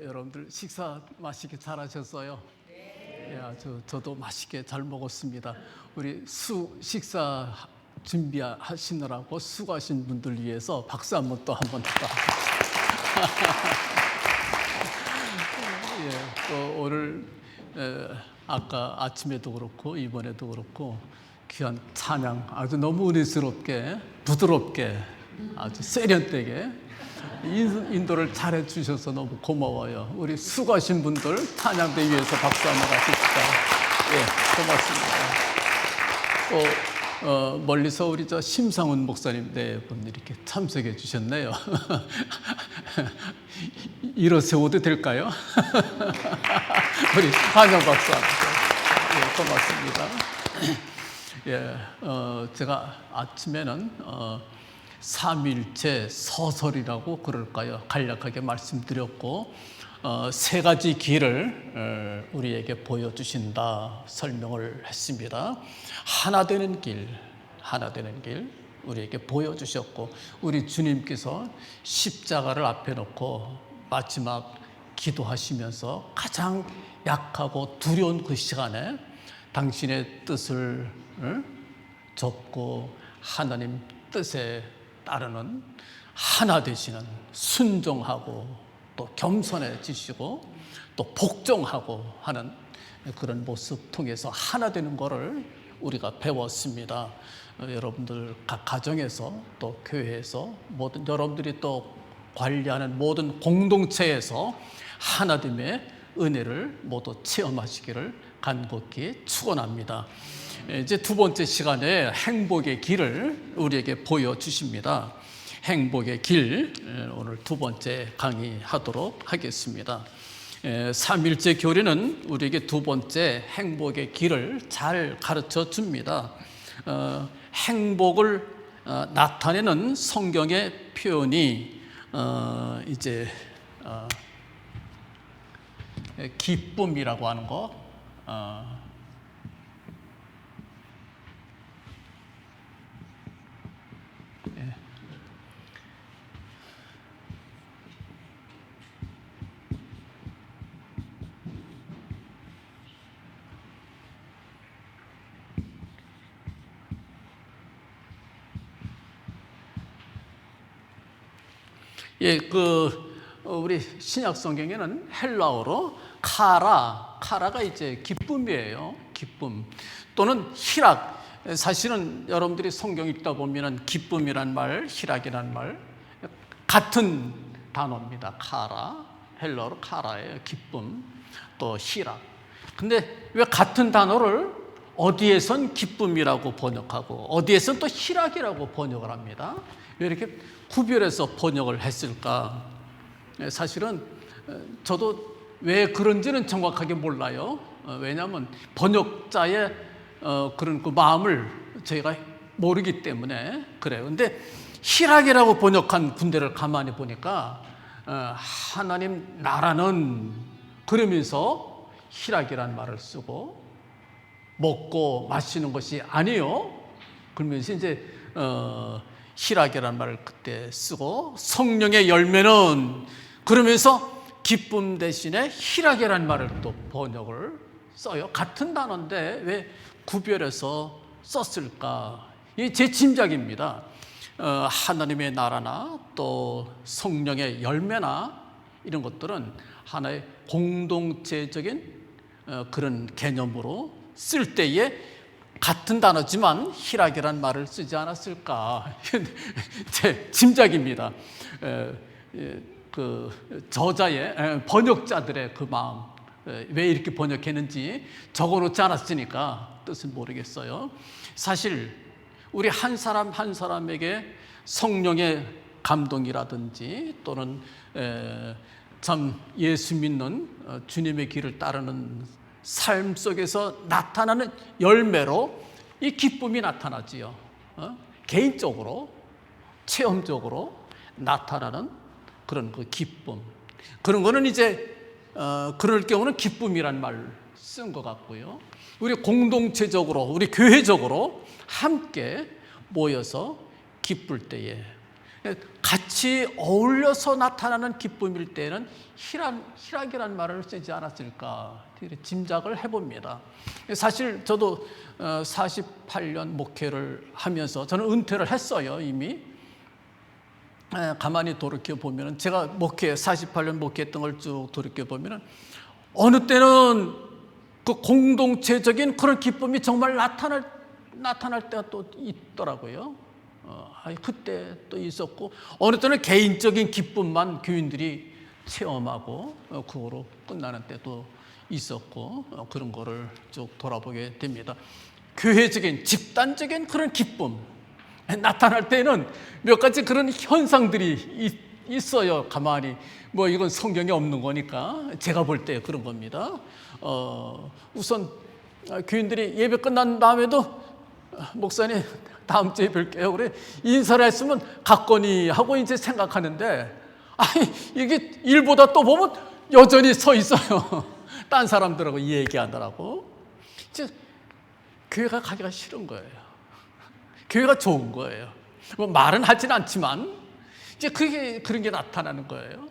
여러분들 식사 맛있게 잘 하셨어요? 네. 저도 맛있게 잘 먹었습니다. 우리 식사 준비하시느라고 수고하신 분들 위해서 박수 한번 더 하겠습니다. 또 오늘 아까 아침에도 그렇고 이번에도 그렇고 귀한 찬양 아주 너무 은혜스럽게 부드럽게 아주 세련되게 인도를 잘해 주셔서 너무 고마워요. 우리 수고하신 분들 찬양대 위해서 박수 한번 하십시다. 고맙습니다. 또 멀리서 우리 심상훈 목사님 네 분 이렇게 참석해 주셨네요. 일어세워도 될까요? 우리 한영 박사입니다. 고맙습니다. 제가 아침에는 삼일체 서설이라고 그럴까요? 간략하게 말씀드렸고 세 가지 길을 우리에게 보여주신다 설명을 했습니다. 하나 되는 길 우리에게 보여주셨고 우리 주님께서 십자가를 앞에 놓고 마지막 기도하시면서 가장 약하고 두려운 그 시간에 당신의 뜻을 접고 하나님 뜻에 따르는 하나 되시는 순종하고 또 겸손해지시고 또 복종하고 하는 그런 모습 통해서 하나 되는 것을 우리가 배웠습니다. 여러분들 각 가정에서 또 교회에서 모든 여러분들이 또 관리하는 모든 공동체에서 하나됨의 은혜를 모두 체험하시기를 간곡히 축원합니다. 이제 두 번째 시간에 행복의 길을 우리에게 보여주십니다. 행복의 길 오늘 두 번째 강의하도록 하겠습니다. 삼일째 교리는 우리에게 두 번째 행복의 길을 잘 가르쳐 줍니다. 행복을 나타내는 성경의 표현이 기쁨이라고 하는 거. 우리 신약 성경에는 헬라어로 카라가 이제 기쁨이에요. 기쁨 또는 희락. 사실은 여러분들이 성경 읽다 보면은 기쁨이란 말, 희락이란 말 같은 단어입니다. 헬라어로 카라예요. 기쁨 또 희락. 근데 왜 같은 단어를 어디에선 기쁨이라고 번역하고 어디에선 또 희락이라고 번역을 합니다. 왜 이렇게 구별해서 번역을 했을까? 사실은 저도 왜 그런지는 정확하게 몰라요. 왜냐하면 번역자의 그런 그 마음을 저희가 모르기 때문에 그래요. 근데 희락이라고 번역한 군대를 가만히 보니까 하나님 나라는 그러면서 희락이란 말을 쓰고 먹고 마시는 것이 아니요. 그러면서 이제 희락이라는 말을 그때 쓰고 성령의 열매는 그러면서 기쁨 대신에 희락이라는 말을 또 번역을 써요. 같은 단어인데 왜 구별해서 썼을까? 이게 제 짐작입니다. 하나님의 나라나 또 성령의 열매나 이런 것들은 하나의 공동체적인 그런 개념으로 쓸 때에 같은 단어지만 희락이란 말을 쓰지 않았을까? 제 짐작입니다. 그 저자의 번역자들의 그 마음 왜 이렇게 번역했는지 적어놓지 않았으니까 뜻은 모르겠어요. 사실 우리 한 사람 한 사람에게 성령의 감동이라든지 또는 참 예수 믿는 주님의 길을 따르는 삶 속에서 나타나는 열매로 이 기쁨이 나타나지요. 개인적으로 체험적으로 나타나는 그런 그 기쁨. 그런 거는 이제 그럴 경우는 기쁨이란 말을 쓴 것 같고요. 우리 공동체적으로 우리 교회적으로 함께 모여서 기쁠 때에 같이 어울려서 나타나는 기쁨일 때는 희락이라는 말을 쓰지 않았을까 짐작을 해봅니다. 사실 저도 48년 목회를 하면서 저는 은퇴를 했어요, 이미. 가만히 돌이켜보면 제가 48년 목회했던 걸 쭉 돌이켜보면 어느 때는 그 공동체적인 그런 기쁨이 정말 나타날 때가 또 있더라고요. 그때 또 있었고, 어느 때는 개인적인 기쁨만 교인들이 체험하고 그거로 끝나는 때도 있었고, 그런 거를 쭉 돌아보게 됩니다. 교회적인 집단적인 그런 기쁨 나타날 때는 몇 가지 그런 현상들이 있어요. 가만히 이건 성경에 없는 거니까 제가 볼 때 그런 겁니다. 우선 교인들이 예배 끝난 다음에도 목사님 다음 주에 뵐게요. 그래 인사를 했으면 갔거니 하고 이제 생각하는데, 이게 일보다 또 보면 여전히 서 있어요. 딴 사람들하고 얘기하느라고. 이제 교회가 가기가 싫은 거예요. 교회가 좋은 거예요. 말은 하진 않지만 이제 그런 게 나타나는 거예요.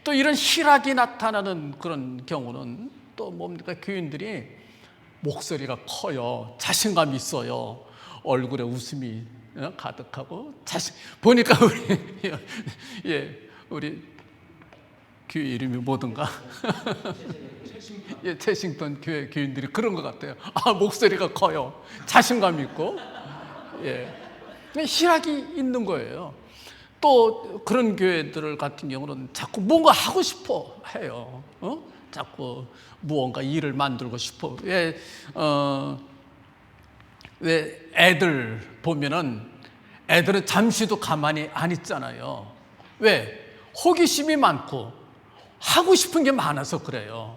또 이런 희락이 나타나는 그런 경우는 또 뭡니까? 교인들이 목소리가 커요. 자신감 있어요. 얼굴에 웃음이 가득하고 보니까 우리 교회 이름이 뭐든가 채싱턴 교회 교인들이 그런 것 같아요. 목소리가 커요. 자신감 있고 희락이 있는 거예요. 또 그런 교회들 같은 경우는 자꾸 뭔가 하고 싶어 해요. 자꾸 무언가 일을 만들고 싶어. 왜 애들 보면은 애들은 잠시도 가만히 안 있잖아요. 왜? 호기심이 많고 하고 싶은 게 많아서 그래요.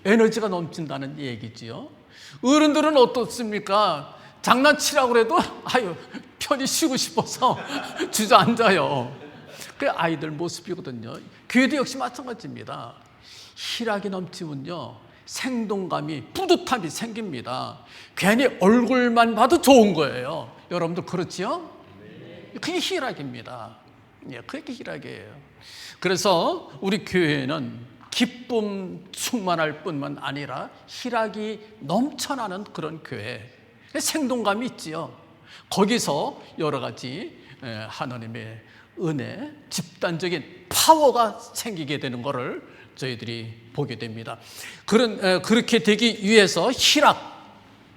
에너지가 넘친다는 얘기지요. 어른들은 어떻습니까? 장난치라고 그래도 편히 쉬고 싶어서 주저앉아요. 그게 아이들 모습이거든요. 교회도 역시 마찬가지입니다. 희락이 넘치면요, 생동감이, 뿌듯함이 생깁니다. 괜히 얼굴만 봐도 좋은 거예요. 여러분들 그렇지요? 그게 희락입니다. 그게 희락이에요. 그래서 우리 교회는 기쁨 충만할 뿐만 아니라 희락이 넘쳐나는 그런 교회, 생동감이 있지요. 거기서 여러 가지 하나님의 은혜, 집단적인 파워가 생기게 되는 것을 저희들이 보게 됩니다. 그렇게 되기 위해서 희락,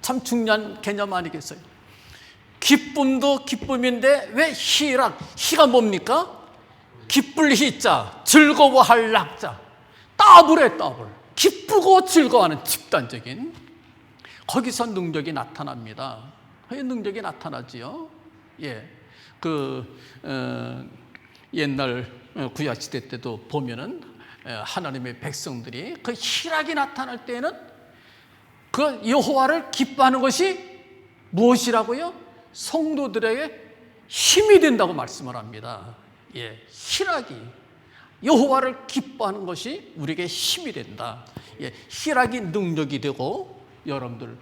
참 중요한 개념 아니겠어요? 기쁨도 기쁨인데 왜 희가 뭡니까? 기쁠 희자, 즐거워할 낙자, 더블에 더블, 기쁘고 즐거워하는 집단적인, 거기서 능력이 나타납니다. 능력이 나타나지요. 옛날 구약 시대 때도 보면은 하나님의 백성들이 그 희락이 나타날 때는 그 여호와를 기뻐하는 것이 무엇이라고요? 성도들에게 힘이 된다고 말씀을 합니다. 희락이, 여호와를 기뻐하는 것이 우리에게 힘이 된다. 희락이 능력이 되고, 여러분들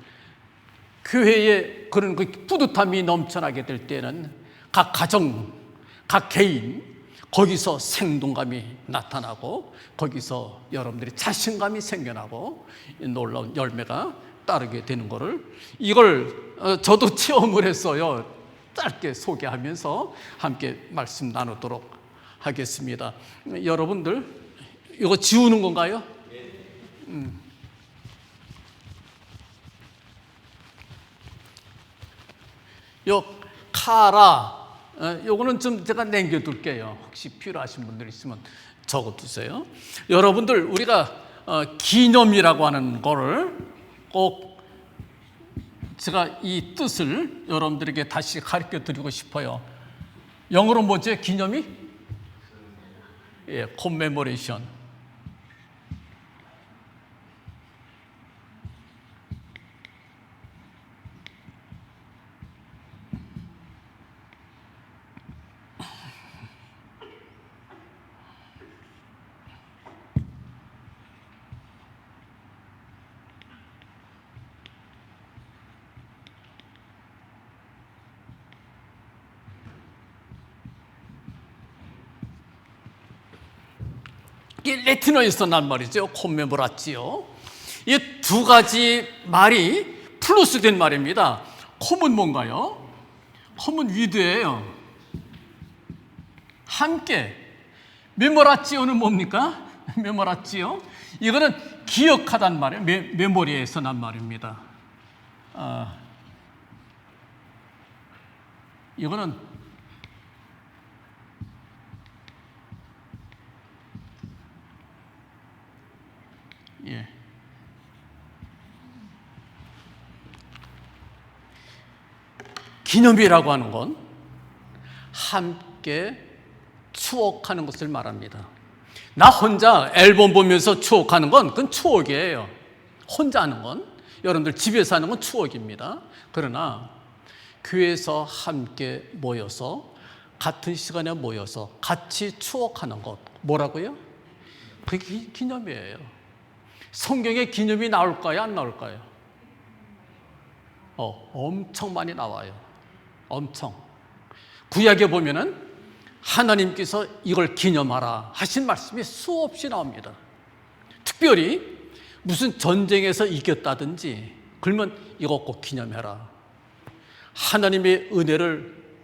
교회에 그런 그 뿌듯함이 넘쳐나게 될 때는 각 가정, 각 개인, 거기서 생동감이 나타나고, 거기서 여러분들이 자신감이 생겨나고 놀라운 열매가 따르게 되는 것을, 이걸 저도 체험을 했어요. 짧게 소개하면서 함께 말씀 나누도록 하겠습니다. 여러분들 이거 지우는 건가요? 요 카라, 요거는 좀 제가 남겨둘게요. 혹시 필요하신 분들 있으면 적어두세요. 여러분들 우리가 기념이라고 하는 거를 꼭 제가 이 뜻을 여러분들에게 다시 가르쳐 드리고 싶어요. 영어로 뭐죠? 기념이? commemoration. 이게 라틴어에서 난 말이죠. 콤메모라치오. 이 두 가지 말이 플러스 된 말입니다. 콤은 뭔가요? 콤은 위드예요. 함께. 메모라치오는 뭡니까? 메모라치오. 이거는 기억하단 말이에요. 메모리에서 난 말입니다. 이거는 기념이라고 하는 건 함께 추억하는 것을 말합니다. 나 혼자 앨범 보면서 추억하는 건 그건 추억이에요. 혼자 하는 건, 여러분들 집에서 하는 건 추억입니다. 그러나 교회에서 함께 모여서 같은 시간에 모여서 같이 추억하는 것, 뭐라고요? 그게 기념이에요. 성경에 기념이 나올까요? 안 나올까요? 엄청 많이 나와요. 엄청. 구약에 보면은 하나님께서 이걸 기념하라 하신 말씀이 수없이 나옵니다. 특별히 무슨 전쟁에서 이겼다든지 그러면 이거 꼭 기념해라.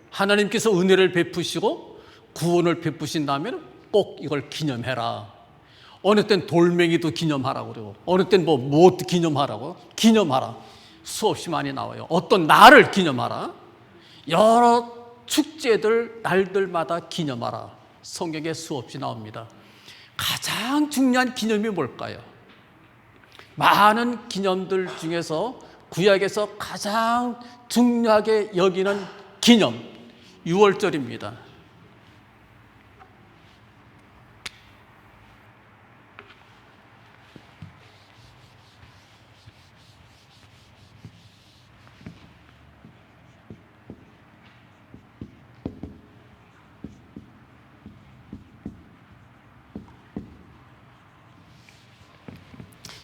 하나님께서 은혜를 베푸시고 구원을 베푸신다면 꼭 이걸 기념해라. 어느 땐 돌멩이도 기념하라고 그러고 어느 땐 무엇도 기념하라고 기념하라. 수없이 많이 나와요. 어떤 날을 기념하라. 여러 축제들, 날들마다 기념하라. 성경에 수없이 나옵니다. 가장 중요한 기념이 뭘까요? 많은 기념들 중에서 구약에서 가장 중요하게 여기는 기념, 유월절입니다.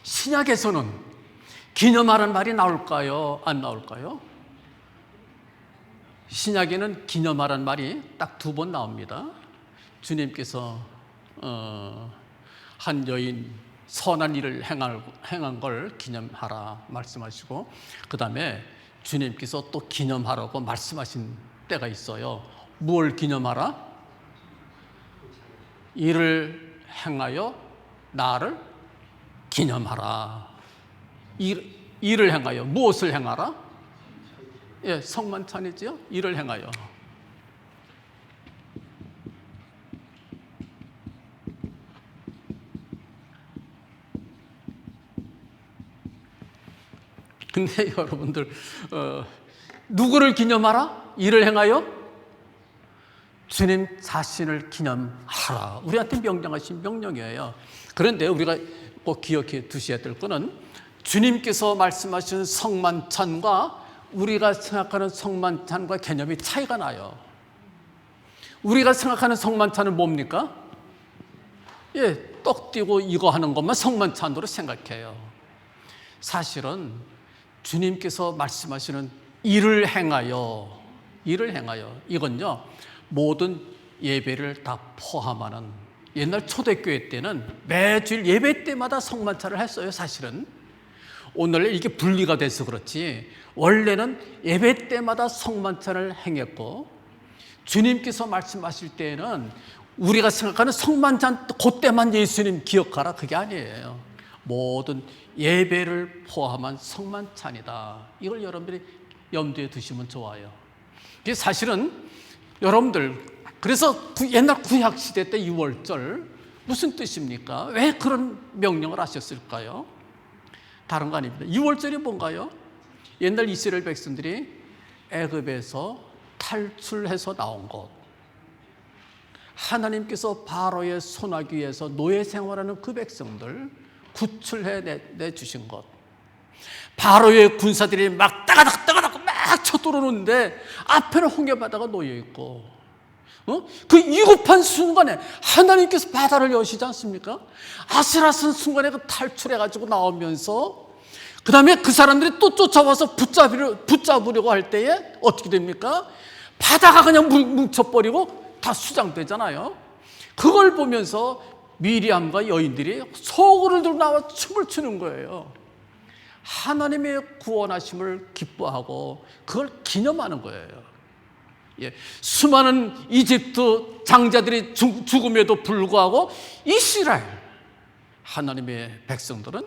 신약에서는 기념하라는 말이 나올까요? 안 나올까요? 신약에는 기념하라는 말이 딱 2번 나옵니다. 주님께서 한 여인 선한 일을 행한 걸 기념하라 말씀하시고, 그 다음에 주님께서 또 기념하라고 말씀하신 때가 있어요. 무엇을 기념하라? 일을 행하여 나를 기념하라. 일을 행하여 무엇을 행하라? 예, 성만찬이지요. 일을 행하여. 근데 여러분들 누구를 기념하라? 일을 행하여? 주님 자신을 기념하라. 우리한테 명령하신 명령이에요. 그런데 우리가 꼭 기억해 두셔야 될 것은 주님께서 말씀하신 성만찬과 우리가 생각하는 성만찬과 개념이 차이가 나요. 우리가 생각하는 성만찬은 뭡니까? 예, 떡 띄고 이거 하는 것만 성만찬으로 생각해요. 사실은 주님께서 말씀하시는 일을 행하여 이건요 모든 예배를 다 포함하는, 옛날 초대교회 때는 매주일 예배 때마다 성만찬을 했어요. 사실은 오늘날 이게 분리가 돼서 그렇지 원래는 예배 때마다 성만찬을 행했고, 주님께서 말씀하실 때에는 우리가 생각하는 성만찬 그때만 예수님 기억하라 그게 아니에요. 모든 예배를 포함한 성만찬이다. 이걸 여러분들이 염두에 두시면 좋아요. 이게 사실은 여러분들, 그래서 옛날 구약시대 때 유월절 무슨 뜻입니까? 왜 그런 명령을 하셨을까요? 다른 거 아닙니다. 유월절이 뭔가요? 옛날 이스라엘 백성들이 애굽에서 탈출해서 나온 것, 하나님께서 바로의 손아귀 위에서 노예 생활하는 그 백성들 구출해 내주신 것, 바로의 군사들이 막 따가닥 막 쳐들어오는데 앞에는 홍해바다가 놓여있고, 그 위급한 순간에 하나님께서 바다를 여시지 않습니까? 아슬아슬한 순간에 그 탈출해가지고 나오면서 그 다음에 그 사람들이 또 쫓아와서 붙잡으려고 할 때에 어떻게 됩니까? 바다가 그냥 뭉쳐버리고 다 수장되잖아요. 그걸 보면서 미리암과 여인들이 소고를 들고 나와 춤을 추는 거예요. 하나님의 구원하심을 기뻐하고 그걸 기념하는 거예요. 예, 수많은 이집트 장자들이 죽음에도 불구하고 이스라엘 하나님의 백성들은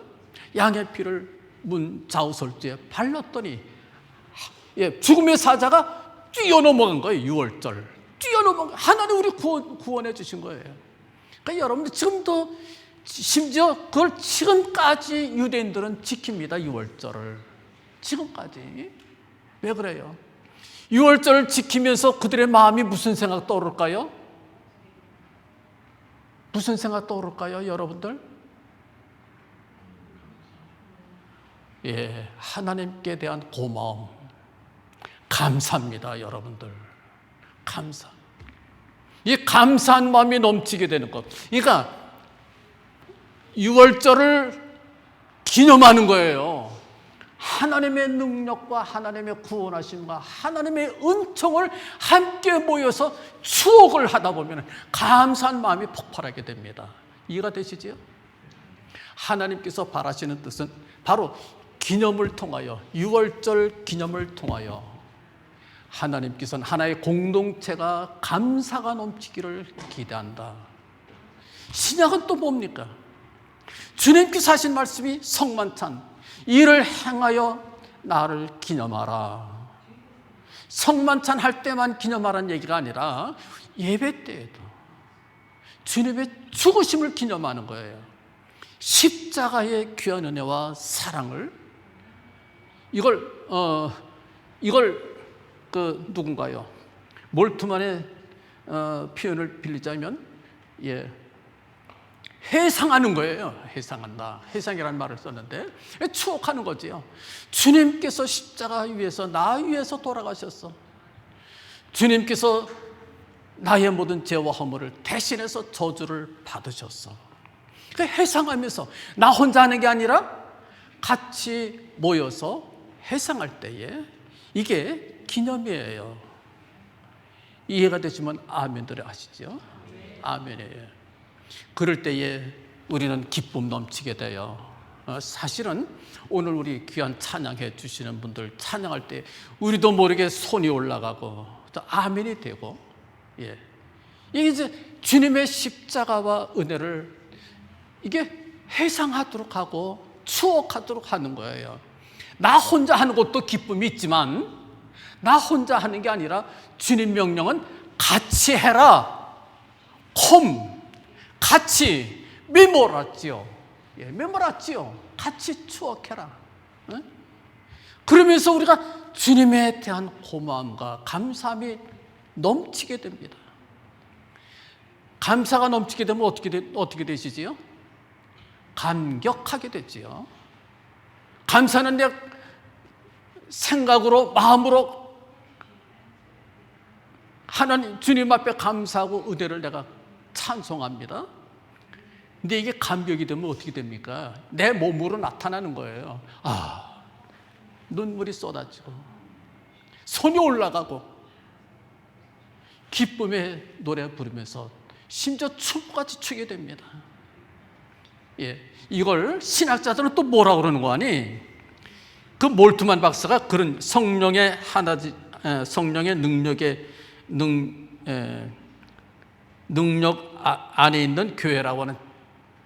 양의 피를 문 좌우설주에 발랐더니 죽음의 사자가 뛰어넘어간 거예요. 6월절 뛰어넘어간 거예요. 하나님 우리 구원해 주신 거예요. 그러니까 여러분들 지금도 심지어 그걸 지금까지 유대인들은 지킵니다. 6월절을 지금까지. 왜 그래요? 6월절을 지키면서 그들의 마음이 무슨 생각 떠오를까요? 무슨 생각 떠오를까요, 여러분들? 예, 하나님께 대한 고마움, 감사합니다, 여러분들. 감사. 이 감사한 마음이 넘치게 되는 것. 그러니까 6월절을 기념하는 거예요. 하나님의 능력과 하나님의 구원하심과 하나님의 은총을 함께 모여서 추억을 하다 보면 감사한 마음이 폭발하게 됩니다. 이해가 되시지요? 하나님께서 바라시는 뜻은 바로 기념을 통하여 6월절 기념을 통하여 하나님께서는 하나의 공동체가 감사가 넘치기를 기대한다. 신약은 또 뭡니까? 주님께서 하신 말씀이 성만찬 이를 행하여 나를 기념하라. 성만찬 할 때만 기념하라는 얘기가 아니라 예배 때에도 주님의 죽으심을 기념하는 거예요. 십자가의 귀한 은혜와 사랑을 이걸 누군가요? 몰트만의 표현을 빌리자면 회상하는 거예요. 회상한다. 회상이라는 말을 썼는데 추억하는 거지요. 주님께서 십자가 위에서 나 위해서 돌아가셨어. 주님께서 나의 모든 죄와 허물을 대신해서 저주를 받으셨어. 그러니까 회상하면서 나 혼자 하는 게 아니라 같이 모여서 회상할 때에 이게 기념이에요. 이해가 되시면 아멘들 하시죠. 아멘이에요. 그럴 때에 우리는 기쁨 넘치게 돼요. 사실은 오늘 우리 귀한 찬양해 주시는 분들 찬양할 때 우리도 모르게 손이 올라가고 또 아멘이 되고, 이게 이제 주님의 십자가와 은혜를 이게 회상하도록 하고 추억하도록 하는 거예요. 나 혼자 하는 것도 기쁨이 있지만 나 혼자 하는 게 아니라 주님 명령은 같이 해라. 같이 메모랐지요. 메모랐지요. 같이 추억해라. 그러면서 우리가 주님에 대한 고마움과 감사함이 넘치게 됩니다. 감사가 넘치게 되면 어떻게 되시지요? 감격하게 되지요. 감사는 내 생각으로 마음으로 하나님 주님 앞에 감사하고 은혜를 내가 찬송합니다. 근데 이게 감격이 되면 어떻게 됩니까? 내 몸으로 나타나는 거예요. 눈물이 쏟아지고 손이 올라가고 기쁨의 노래 부르면서 심지어 춤까지 추게 됩니다. 이걸 신학자들은 또 뭐라고 그러는 거 아니? 그 몰트만 박사가 그런 성령의 능력 안에 있는 교회라고 하는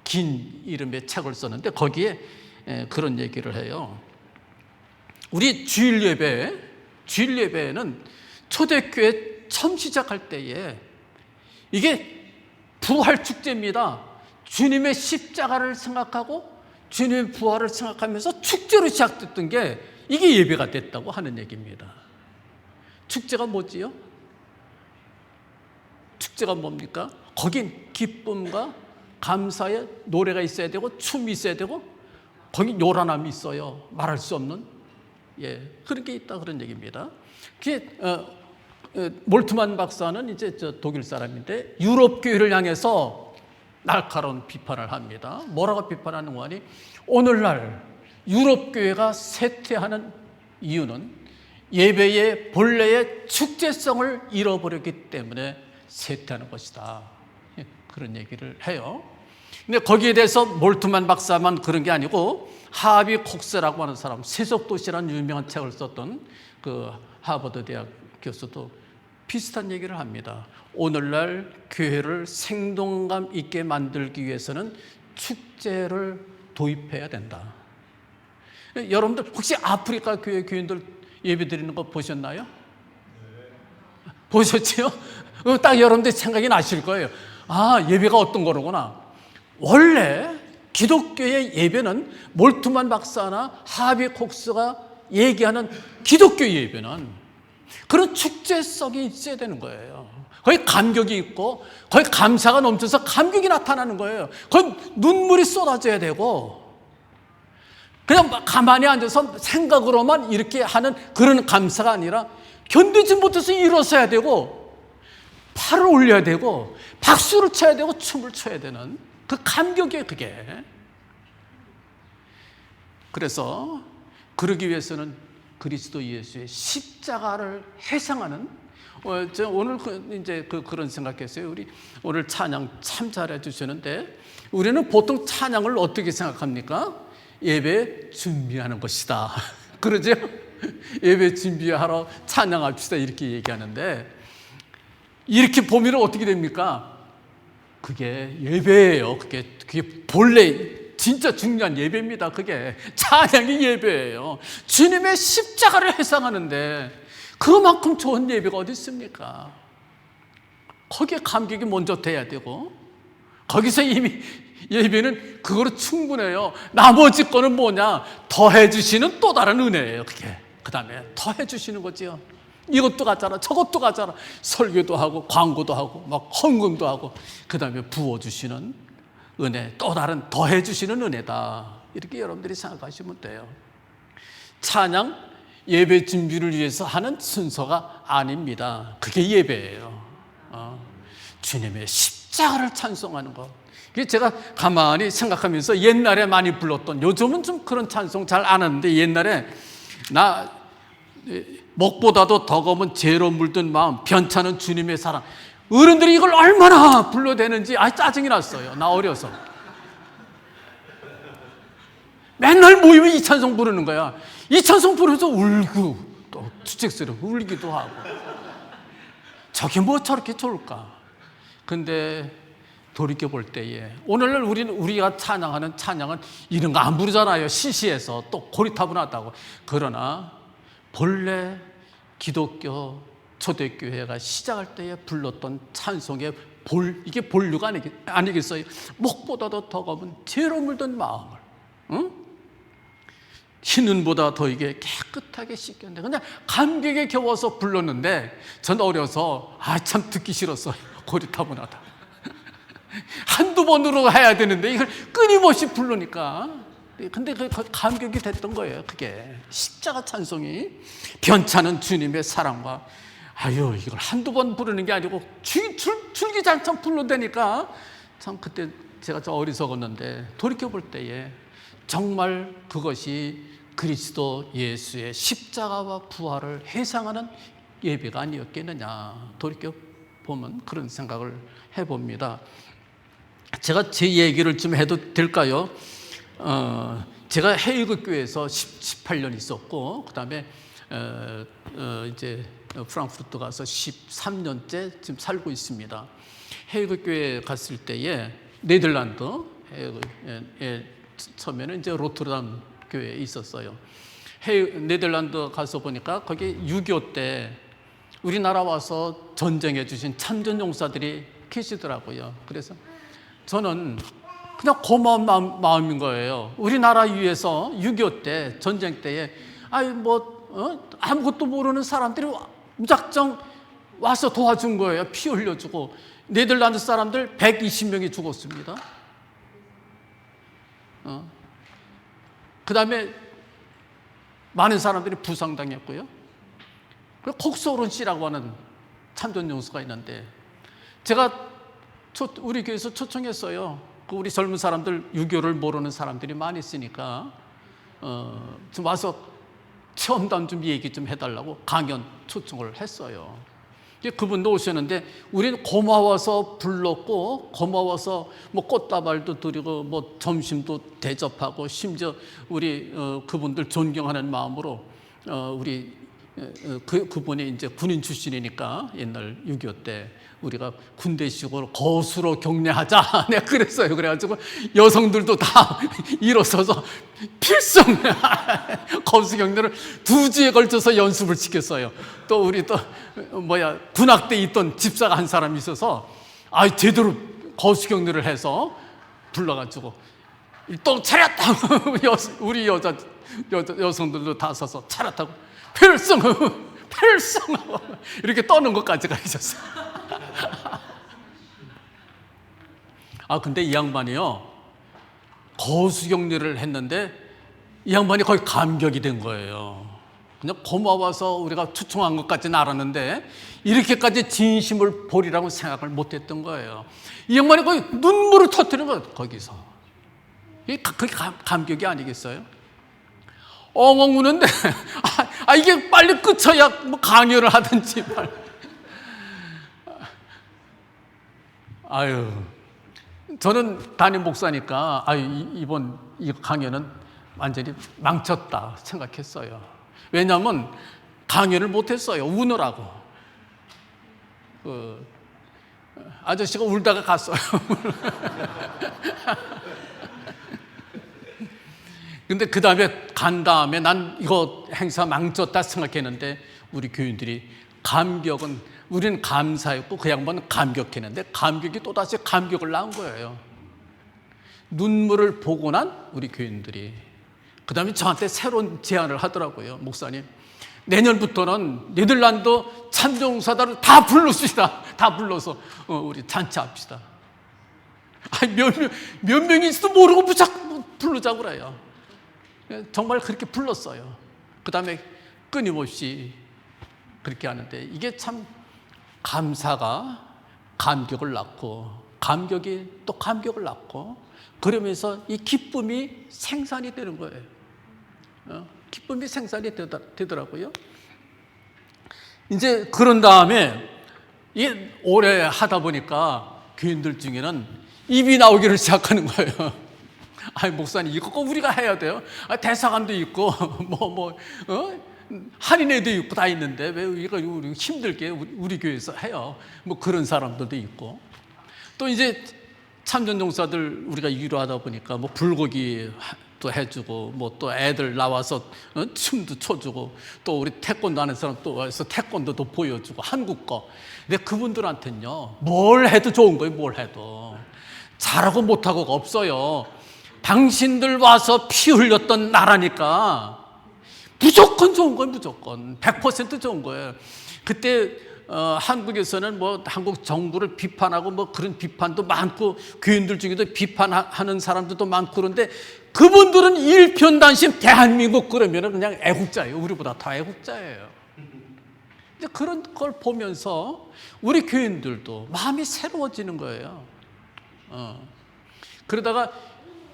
긴 이름의 책을 썼는데 거기에 그런 얘기를 해요. 우리 주일 예배에는 초대교회 처음 시작할 때에 이게 부활 축제입니다. 주님의 십자가를 생각하고 주님의 부활을 생각하면서 축제로 시작됐던 게 이게 예배가 됐다고 하는 얘기입니다. 축제가 뭐지요? 축제가 뭡니까? 거긴 기쁨과 감사의 노래가 있어야 되고 춤이 있어야 되고 거기 요란함이 있어요. 말할 수 없는 그런 게 있다 그런 얘기입니다. 몰트만 박사는 이제 독일 사람인데 유럽 교회를 향해서 날카로운 비판을 합니다. 뭐라고 비판하는 거니? 오늘날 유럽 교회가 쇠퇴하는 이유는 예배의 본래의 축제성을 잃어버렸기 때문에 쇠퇴하는 것이다. 그런 얘기를 해요. 근데 거기에 대해서 몰트만 박사만 그런 게 아니고 하비 콕스라고 하는 사람, 세속도시라는 유명한 책을 썼던 그 하버드 대학 교수도 비슷한 얘기를 합니다. 오늘날 교회를 생동감 있게 만들기 위해서는 축제를 도입해야 된다. 여러분들 혹시 아프리카 교회 교인들 예배 드리는 거 보셨나요? 보셨지요? 딱 여러분들 생각이 나실 거예요. 아, 예배가 어떤 거로구나. 원래 기독교의 예배는 몰트만 박사나 하비 콕스가 얘기하는 기독교 예배는 그런 축제성이 있어야 되는 거예요. 거기 감격이 있고 거기 감사가 넘쳐서 감격이 나타나는 거예요. 거기 눈물이 쏟아져야 되고 그냥 가만히 앉아서 생각으로만 이렇게 하는 그런 감사가 아니라 견디지 못해서 일어서야 되고 팔을 올려야 되고 박수를 쳐야 되고 춤을 춰야 되는 그 감격이에요. 그게. 그래서 그러기 위해서는 그리스도 예수의 십자가를 회상하는 오늘 이제 그런 생각했어요. 우리 오늘 찬양 참 잘해 주시는데 우리는 보통 찬양을 어떻게 생각합니까? 예배 준비하는 것이다. 그러죠? 예배 준비하러 찬양합시다 이렇게 얘기하는데 이렇게 보면 어떻게 됩니까? 그게 예배예요. 그게 본래 진짜 중요한 예배입니다. 그게 찬양이 예배예요. 주님의 십자가를 회상하는데 그만큼 좋은 예배가 어디 있습니까? 거기에 감격이 먼저 돼야 되고 거기서 이미 예배는 그거로 충분해요. 나머지 거는 뭐냐? 더해 주시는 또 다른 은혜예요. 그게 그 다음에 더해 주시는 거지요. 이것도 가잖아 저것도 가잖아. 설교도 하고 광고도 하고 막 헌금도 하고 그 다음에 부어주시는 은혜, 또 다른 더해 주시는 은혜다. 이렇게 여러분들이 생각하시면 돼요. 찬양 예배 준비를 위해서 하는 순서가 아닙니다. 그게 예배예요. 주님의 십자가를 찬송하는 것. 제가 가만히 생각하면서 옛날에 많이 불렀던, 요즘은 좀 그런 찬송 잘 안 하는데 옛날에 나 먹보다도 더 검은 죄로 물든 마음 변찮은 주님의 사랑, 어른들이 이걸 얼마나 불러대는지 짜증이 났어요. 나 어려서 맨날 모이면 이 찬송 부르는 거야. 이 찬송 부르면서 울고 또 주책스러워 울기도 하고 저게 뭐 저렇게 좋을까. 근데 돌이켜볼 때에 오늘날 우리가 찬양하는 찬양은 이런 거 안 부르잖아요. 시시해서 또 고리타분하다고. 그러나 본래 기독교 초대교회가 시작할 때에 불렀던 찬송의 이게 본류가 아니겠어요? 목보다도 더 검은 죄로 물든 마음을, 흰눈보다 더 이게 깨끗하게 씻겼는데 그냥 감격에 겨워서 불렀는데 전 어려서 참 듣기 싫었어요. 고리타분하다. 한두 번으로 해야 되는데 이걸 끊임없이 부르니까. 근데 그 감격이 됐던 거예요. 그게 십자가 찬송이 변찮은 주님의 사랑과 이걸 한두 번 부르는 게 아니고 줄기장창 불러대니까 참 그때 제가 좀 어리석었는데 돌이켜볼 때에 정말 그것이 그리스도 예수의 십자가와 부활을 회상하는 예배가 아니었겠느냐 돌이켜보면 그런 생각을 해봅니다. 제가 제 얘기를 좀 해도 될까요? 제가 해외교회에서 18년 있었고 그 다음에 이제 프랑크푸르트 가서 13년째 지금 살고 있습니다. 해외교회 갔을 때에 네덜란드에 처음에는 이제 로트르담 교회에 있었어요. 네덜란드 가서 보니까 거기 6.25 때 우리나라 와서 전쟁해 주신 참전용사들이 계시더라고요. 그래서 저는 그냥 고마운 마음인 거예요. 우리나라 위해서 6.25 때 전쟁 때에 아무것도 모르는 사람들이 무작정 와서 도와준 거예요. 피 흘려주고. 네덜란드 사람들 120명이 죽었습니다. 그 다음에 많은 사람들이 부상당했고요. 콕소론 씨라고 하는 참전용사가 있는데 제가 우리 교회에서 초청했어요. 우리 젊은 사람들 6.25를 모르는 사람들이 많이 있으니까 좀 와서 체험담 좀 얘기 좀 해달라고 강연 초청을 했어요. 그분도 오셨는데 우리는 고마워서 불렀고, 고마워서 뭐 꽃다발도 드리고 뭐 점심도 대접하고, 심지어 우리 그분들 존경하는 마음으로 우리 그분이 이제 군인 출신이니까 옛날 6.25 때 우리가 군대식으로 거수로 격려하자. 내가 그랬어요. 그래가지고 여성들도 다 일어서서 필승 거수 격려를 2주에 걸쳐서 연습을 시켰어요. 또 우리 또 군악대에 있던 집사가 한 사람이 있어서 제대로 거수 격려를 해서 불러가지고 또 차렷하고 우리 여성들도 다 서서 차렷하고 필승 이렇게 떠는 것까지가 있었어요. 근데 이 양반이요, 거수격리를 했는데 이 양반이 거의 감격이 된 거예요. 그냥 고마워서 우리가 초청한 것까지는 알았는데 이렇게까지 진심을 보리라고 생각을 못했던 거예요. 이 양반이 거의 눈물을 터뜨린 거예요. 거기서. 그게 감격이 아니겠어요? 엉엉 우는데 이게 빨리 끝쳐야 뭐 강연을 하든지 저는 담임 목사니까 이번 이 강연은 완전히 망쳤다 생각했어요. 왜냐하면 강연을 못했어요. 우느라고. 아저씨가 울다가 갔어요. 근데 그 다음에 간 다음에 난 이거 행사 망쳤다 생각했는데 우리 교인들이 우리는 감사했고 그 양반은 감격했는데 감격이 또다시 감격을 낳은 거예요. 눈물을 보고 난 우리 교인들이 그 다음에 저한테 새로운 제안을 하더라고요. 목사님, 내년부터는 네덜란드 참정사다를 다 부릅시다. 다 불러서 우리 잔치합시다. 몇 명인지도 모르고 무작정 부르자고 그래요. 정말 그렇게 불렀어요. 그 다음에 끊임없이 그렇게 하는데 이게 참 감사가 감격을 낳고 감격이 또 감격을 낳고 그러면서 이 기쁨이 생산이 되는 거예요. 기쁨이 생산이 되더라고요. 이제 그런 다음에 오래 하다 보니까 교인들 중에는 입이 나오기를 시작하는 거예요. 목사님, 이거 꼭 우리가 해야 돼요? 대사관도 있고, 한인회도 있고 다 있는데, 왜 우리가 힘들게 우리 교회에서 해요? 뭐 그런 사람들도 있고. 또 이제 참전용사들 우리가 위로하다 보니까 뭐 불고기도 해주고, 뭐 또 애들 나와서 춤도 춰주고, 또 우리 태권도 하는 사람 또 와서 태권도도 보여주고, 한국 거. 근데 그분들한테는요, 뭘 해도 좋은 거예요, 뭘 해도. 잘하고 못하고가 없어요. 당신들 와서 피 흘렸던 나라니까 무조건 좋은 거예요. 무조건 100% 좋은 거예요. 그때 한국에서는 뭐 한국 정부를 비판하고 뭐 그런 비판도 많고 교인들 중에도 비판하는 사람들도 많고 그런데 그분들은 일편단심 대한민국 그러면 그냥 애국자예요. 우리보다 더 애국자예요. 이제 그런 걸 보면서 우리 교인들도 마음이 새로워지는 거예요. 그러다가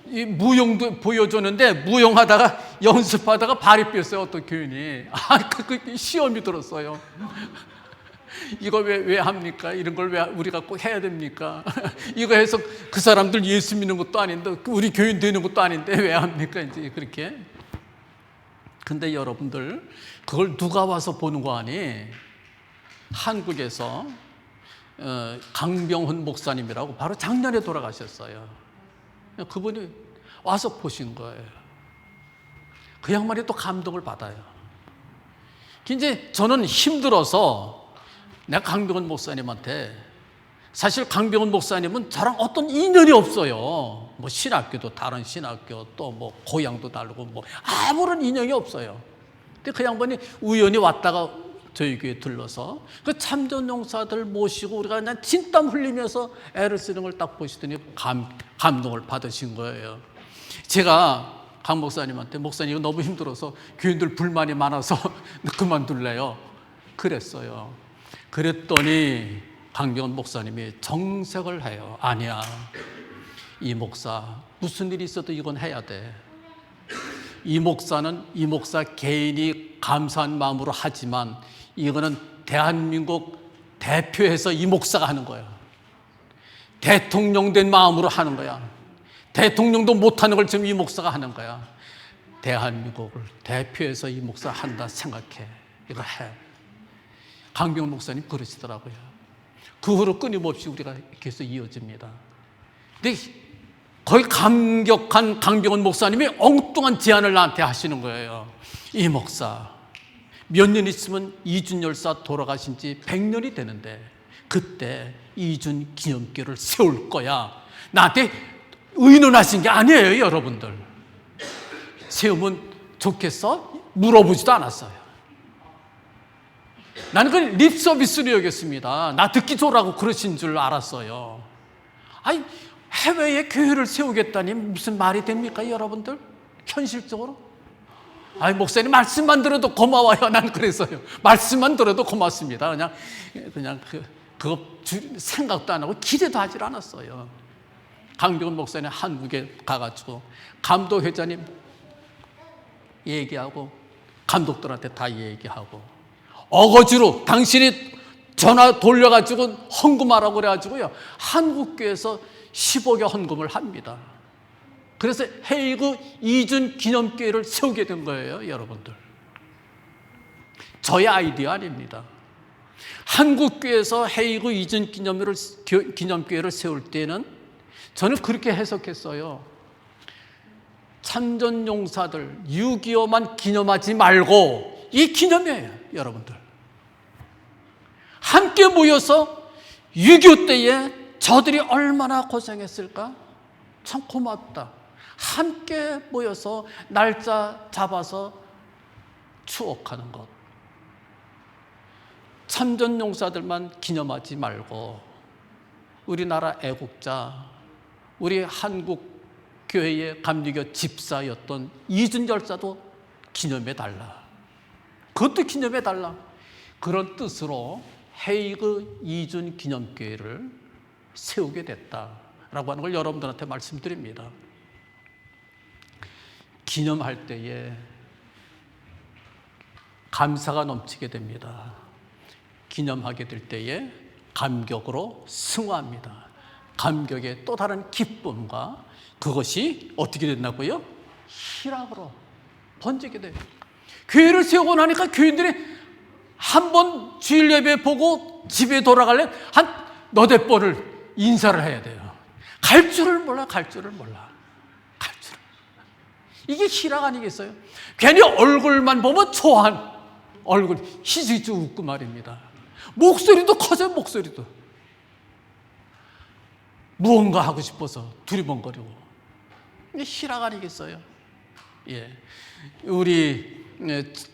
이 무용도 보여줬는데 무용하다가 연습하다가 발이 삐었어요. 어떤 교인이 그 시험이 들었어요. 이거 왜 합니까? 이런 걸 왜 우리가 꼭 해야 됩니까? 이거 해서 그 사람들 예수 믿는 것도 아닌데 우리 교인 되는 것도 아닌데 왜 합니까? 이제 그렇게. 근데 여러분들 그걸 누가 와서 보는 거 아니? 한국에서 강병훈 목사님이라고 바로 작년에 돌아가셨어요. 그분이 와서 보신 거예요. 그 양반이 또 감동을 받아요. 이제 저는 힘들어서 내가 강병훈 목사님한테, 사실 강병훈 목사님은 저랑 어떤 인연이 없어요. 뭐 신학교도 다른 신학교, 또 뭐 고향도 다르고 뭐 아무런 인연이 없어요. 근데 그 양반이 우연히 왔다가 저희 교회에 들러서 그 참전용사들 모시고 우리가 그냥 진땀 흘리면서 애를 쓰는 걸 딱 보시더니 감동을 받으신 거예요. 제가 강 목사님한테 목사님 이거 너무 힘들어서 교인들 불만이 많아서 그만둘래요 그랬어요. 그랬더니 강병훈 목사님이 정색을 해요. 아니야, 이 목사 무슨 일이 있어도 이건 해야 돼. 이 목사는 이 목사 개인이 감사한 마음으로 하지만 이거는 대한민국 대표해서 이 목사가 하는 거야. 대통령 된 마음으로 하는 거야. 대통령도 못하는 걸 지금 이 목사가 하는 거야. 대한민국을 대표해서 이 목사가 한다 생각해. 이거 해. 강병훈 목사님 그러시더라고요. 그 후로 끊임없이 우리가 계속 이어집니다. 근데 거의 감격한 강병훈 목사님이 엉뚱한 제안을 나한테 하시는 거예요. 이 목사, 몇 년 있으면 이준 열사 돌아가신 지 100년이 되는데 그때 이준 기념교를 세울 거야. 나한테 의논하신 게 아니에요, 여러분들. 세우면 좋겠어? 물어보지도 않았어요. 나는 그걸 립서비스로 여겼습니다. 나 듣기 좋으라고 그러신 줄 알았어요. 아니, 해외에 교회를 세우겠다니 무슨 말이 됩니까, 여러분들? 현실적으로? 아니, 목사님 말씀만 들어도 고마워요. 난 그랬어요. 말씀만 들어도 고맙습니다. 그냥 그거 생각도 안 하고 기대도 하질 않았어요. 강병훈 목사님 한국에 가가지고 감독회장님 얘기하고 감독들한테 다 얘기하고 어거지로 당신이 전화 돌려가지고 헌금하라고 그래가지고요, 한국교회에서 10억의 헌금을 합니다. 그래서 헤이그 이준 기념교회를 세우게 된 거예요, 여러분들. 저의 아이디어 아닙니다. 한국교회에서 헤이그 이준 기념교회를 세울 때는 저는 그렇게 해석했어요. 참전용사들 6.25만 기념하지 말고 이 기념이에요, 여러분들. 함께 모여서 6.25 때에 저들이 얼마나 고생했을까? 참 고맙다. 함께 모여서 날짜 잡아서 추억하는 것. 참전용사들만 기념하지 말고 우리나라 애국자, 우리 한국교회의 감리교 집사였던 이준 열사도 기념해달라. 그것도 기념해달라. 그런 뜻으로 헤이그 이준 기념교회를 세우게 됐다라고 하는 걸 여러분들한테 말씀드립니다. 기념할 때에 감사가 넘치게 됩니다. 기념하게 될 때에 감격으로 승화합니다. 감격의 또 다른 기쁨과 그것이 어떻게 된다고요? 희락으로 번지게 돼요. 교회를 세우고 나니까 교인들이 한 번 주일 예배 보고 집에 돌아가려면 한 너댓 번을 인사를 해야 돼요. 갈 줄을 몰라. 이게 희락 아니겠어요? 괜히 얼굴만 보면 좋아한 얼굴 희지주 웃고 말입니다. 목소리도 커져요. 목소리도 무언가 하고 싶어서 두리번거리고. 이게 희락 아니겠어요? 예, 우리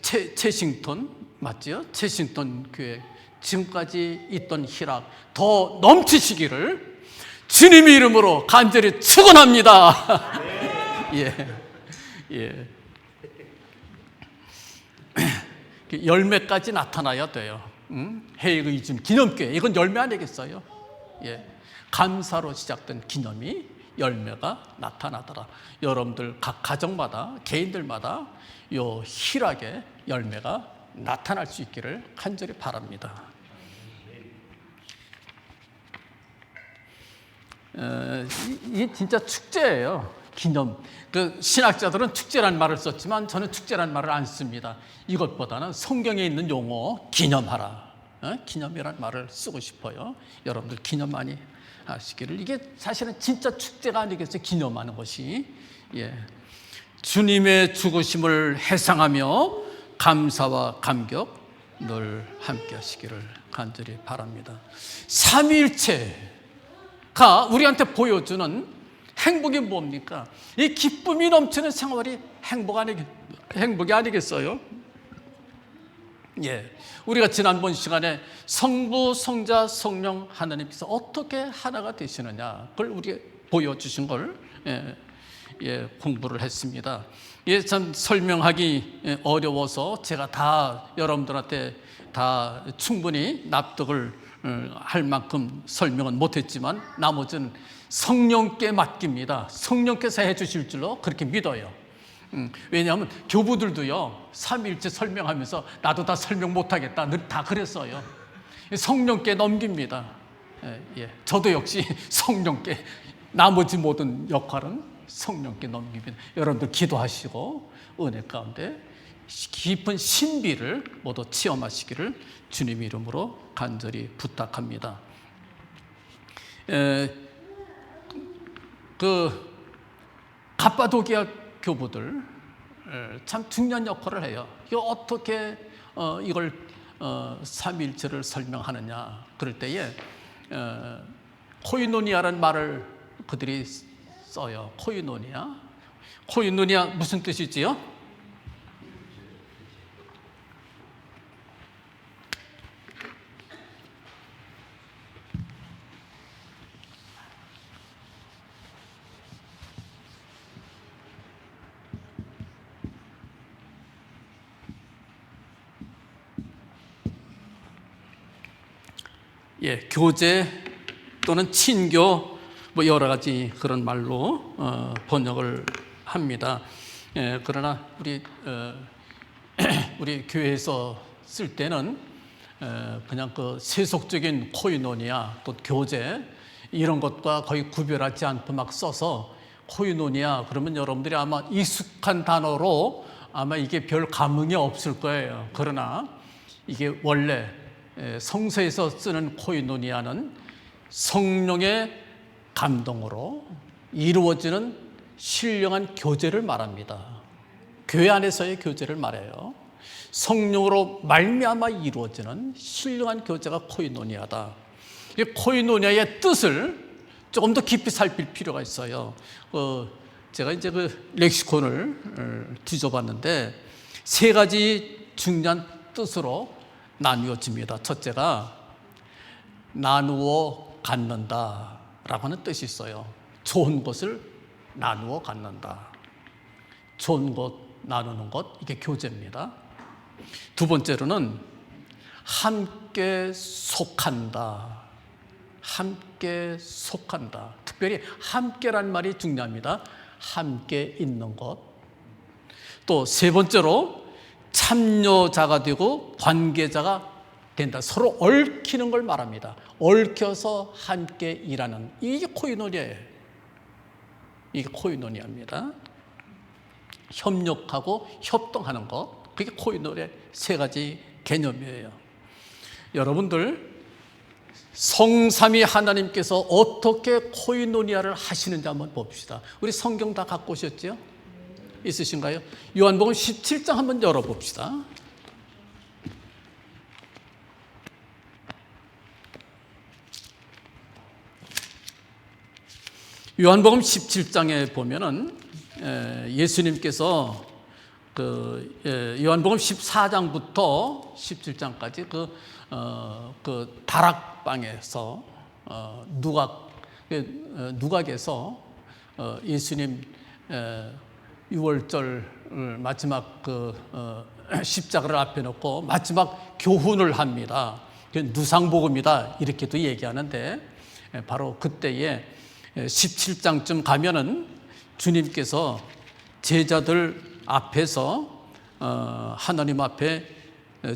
채싱턴 맞죠? 채싱턴 교회 지금까지 있던 희락 더 넘치시기를 주님의 이름으로 간절히 축원합니다. 예. 열매까지 나타나야 돼요. 헤이그 이준 기념교회, 이건 열매 아니겠어요? 예. 감사로 시작된 기념이 열매가 나타나더라. 여러분들 각 가정마다 개인들마다 요 희락의 열매가 나타날 수 있기를 간절히 바랍니다. 이게 진짜 축제예요. 기념. 그 신학자들은 축제란 말을 썼지만 저는 축제란 말을 안 씁니다. 이것보다는 성경에 있는 용어 기념하라. 기념이란 말을 쓰고 싶어요. 여러분들 기념 많이 하시기를. 이게 사실은 진짜 축제가 아니겠어요? 기념하는 것이. 예. 주님의 죽으심을 회상하며 감사와 감격 늘 함께 하시기를 간절히 바랍니다. 삼위일체가 우리한테 보여주는 행복이 뭡니까? 이 기쁨이 넘치는 생활이 행복이 아니겠어요? 예, 우리가 지난번 시간에 성부, 성자, 성령 하나님께서 어떻게 하나가 되시느냐 그걸 우리에게 보여주신 걸 공부를 했습니다. 참 설명하기 어려워서 제가 다 여러분들한테 다 충분히 납득을 할 만큼 설명은 못했지만 나머지는 성령께 맡깁니다. 성령께서 해주실 줄로 그렇게 믿어요. 왜냐하면 교부들도요 삼위일체 설명하면서 나도 다 설명 못하겠다 늘 다 그랬어요. 성령께 넘깁니다. 저도 역시 성령께, 나머지 모든 역할은 성령께 넘깁니다. 여러분들 기도하시고 은혜 가운데 깊은 신비를 모두 체험하시기를 주님 이름으로 간절히 부탁합니다. 그 갑바도기아 교부들 참 중요한 역할을 해요. 이거 어떻게 이걸 삼위일체를 설명하느냐 그럴 때에 코이노니아라는 말을 그들이 써요. 코이노니아 무슨 뜻이지요? 교제 또는 친교 뭐 여러 가지 그런 말로 번역을 합니다. 그러나 우리 교회에서 쓸 때는 그냥 그 세속적인 코이노니아 또 교제 이런 것과 거의 구별하지 않고 막 써서 코이노니아 그러면 여러분들이 아마 익숙한 단어로 아마 이게 별 감흥이 없을 거예요. 그러나 이게 원래 성서에서 쓰는 코이노니아는 성령의 감동으로 이루어지는 신령한 교제를 말합니다. 교회 안에서의 교제를 말해요. 성령으로 말미암아 이루어지는 신령한 교제가 코이노니아다. 이 코이노니아의 뜻을 조금 더 깊이 살필 필요가 있어요. 제가 이제 그 렉시콘을 뒤져봤는데 세 가지 중요한 뜻으로 나누어집니다. 첫째가 나누어 갖는다라고 하는 뜻이 있어요. 좋은 것을 나누어 갖는다. 좋은 것 나누는 것 이게 교제입니다. 두 번째로는 함께 속한다. 함께 속한다. 특별히 함께란 말이 중요합니다. 함께 있는 것. 또 세 번째로 참여자가 되고 관계자가 된다. 서로 얽히는 걸 말합니다. 얽혀서 함께 일하는 이게 코이노니아예요. 이게 코이노니아입니다. 협력하고 협동하는 것 그게 코이노니아의 세 가지 개념이에요. 여러분들 성삼위 하나님께서 어떻게 코이노니아를 하시는지 한번 봅시다. 우리 성경 다 갖고 오셨죠? 있으신가요? 요한복음 17장 한번 열어봅시다. 요한복음 17장에 보면은 예수님께서 요한복음 14장부터 17장까지 그 다락방에서 누각에서 예수님 유월절 마지막 십자가를 앞에 놓고 마지막 교훈을 합니다. 누상복음이다 이렇게도 얘기하는데 바로 그때에 17장쯤 가면은 주님께서 제자들 앞에서 하나님 앞에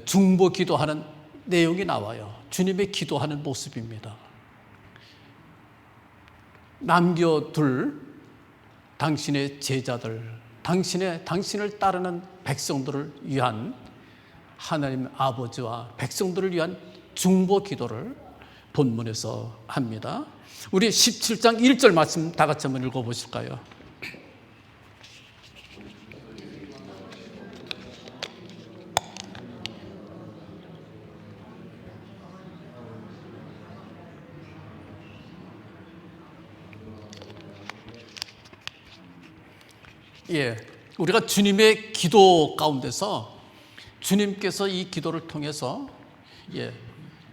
중보 기도하는 내용이 나와요. 주님의 기도하는 모습입니다. 남겨둘 당신의 제자들, 당신을 따르는 백성들을 위한 하나님 아버지와 백성들을 위한 중보 기도를 본문에서 합니다. 우리 17장 1절 말씀 다 같이 한번 읽어보실까요? 우리가 주님의 기도 가운데서 주님께서 이 기도를 통해서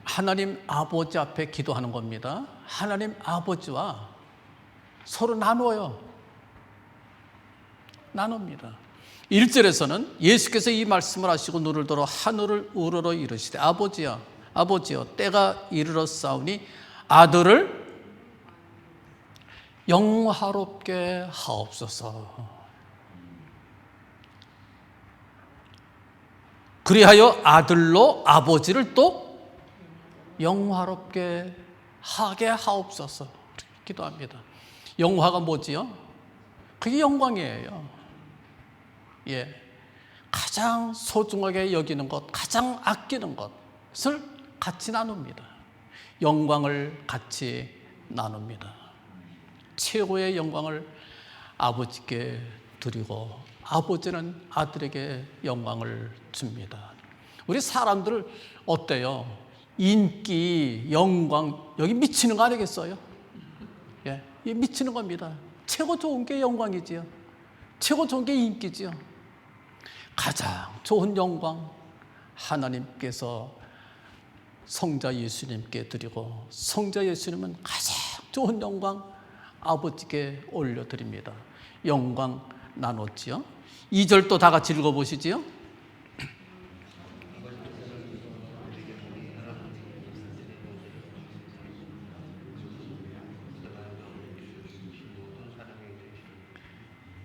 하나님 아버지 앞에 기도하는 겁니다. 하나님 아버지와 서로 나눕니다. 1절에서는 예수께서 이 말씀을 하시고 눈을 들어 하늘을 우러러 이르시되 아버지여 때가 이르렀사오니 아들을 영화롭게 하옵소서. 그리하여 아들로 아버지를 또 영화롭게 하게 하옵소서 기도합니다. 영화가 뭐지요? 그게 영광이에요. 예, 가장 소중하게 여기는 것, 가장 아끼는 것을 같이 나눕니다. 영광을 같이 나눕니다. 최고의 영광을 아버지께 드리고 아버지는 아들에게 영광을 줍니다. 우리 사람들 어때요? 인기, 영광, 여기 미치는 거 아니겠어요? 예, 이 미치는 겁니다. 최고 좋은 게 영광이지요. 최고 좋은 게 인기지요. 가장 좋은 영광 하나님께서 성자 예수님께 드리고 성자 예수님은 가장 좋은 영광 아버지께 올려드립니다. 영광 나눴지요. 2절 또 다 같이 읽어보시지요.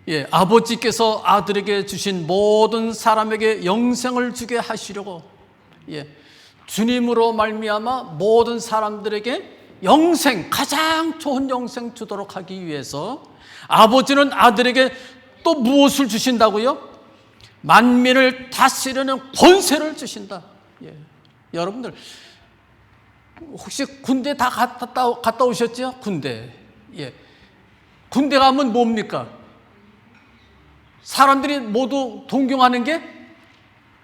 예, 아버지께서 아들에게 주신 모든 사람에게 영생을 주게 하시려고, 예, 주님으로 말미암아 모든 사람들에게 영생, 가장 좋은 영생 주도록 하기 위해서 아버지는 아들에게 또 무엇을 주신다고요? 만민을 다스리는 권세를 주신다. 예, 여러분들 혹시 군대 다 갔다 오셨죠? 군대. 예, 군대 가면 뭡니까? 사람들이 모두 동경하는 게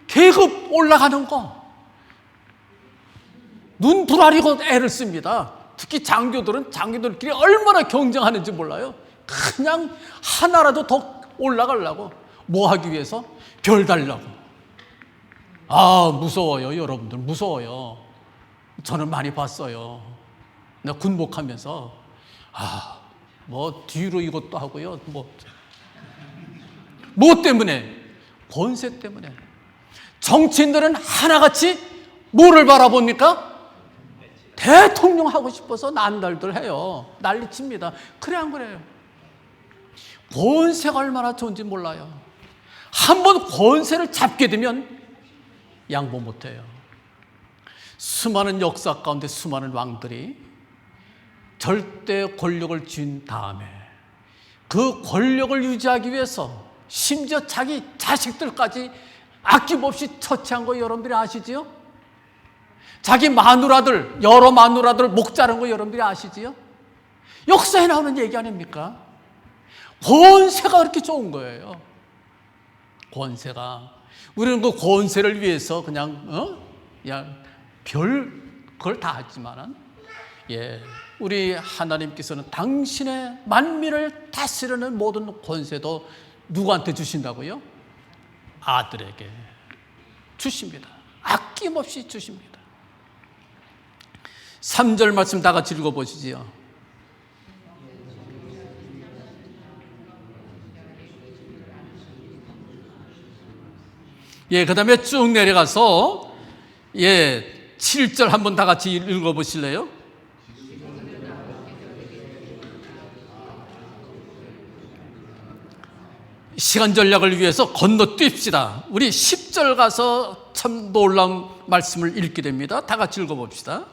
계급 올라가는 거. 눈 부라리고 애를 씁니다. 특히 장교들끼리 얼마나 경쟁하는지 몰라요. 그냥 하나라도 더 올라가려고. 뭐 하기 위해서? 별 달라고. 아, 무서워요, 여러분들. 무서워요. 저는 많이 봤어요. 내가 군복하면서 뭐 뒤로 이것도 하고요. 뭐 때문에? 권세 때문에. 정치인들은 하나같이 뭐를 바라봅니까? 대통령 하고 싶어서 난달들 해요. 난리칩니다. 그래 안 그래요? 권세가 얼마나 좋은지 몰라요. 한번 권세를 잡게 되면 양보 못해요. 수많은 역사 가운데 수많은 왕들이 절대 권력을 쥔 다음에 그 권력을 유지하기 위해서 심지어 자기 자식들까지 아낌없이 처치한 거 여러분들이 아시지요? 자기 마누라들, 여러 마누라들 목 자른 거 여러분들이 아시지요? 역사에 나오는 얘기 아닙니까? 권세가 그렇게 좋은 거예요. 권세가. 우리는 그 권세를 위해서 그냥 별 걸 다 하지만은, 예, 우리 하나님께서는 당신의 만민을 다스리는 모든 권세도 누구한테 주신다고요? 아들에게 주십니다. 아낌없이 주십니다. 3절 말씀 다 같이 읽어보시지요. 예, 그 다음에 쭉 내려가서, 예, 7절 한번 다 같이 읽어보실래요? 시간 전략을 위해서 건너뛰읍시다. 우리 10절 가서 참 놀라운 말씀을 읽게 됩니다. 다 같이 읽어봅시다.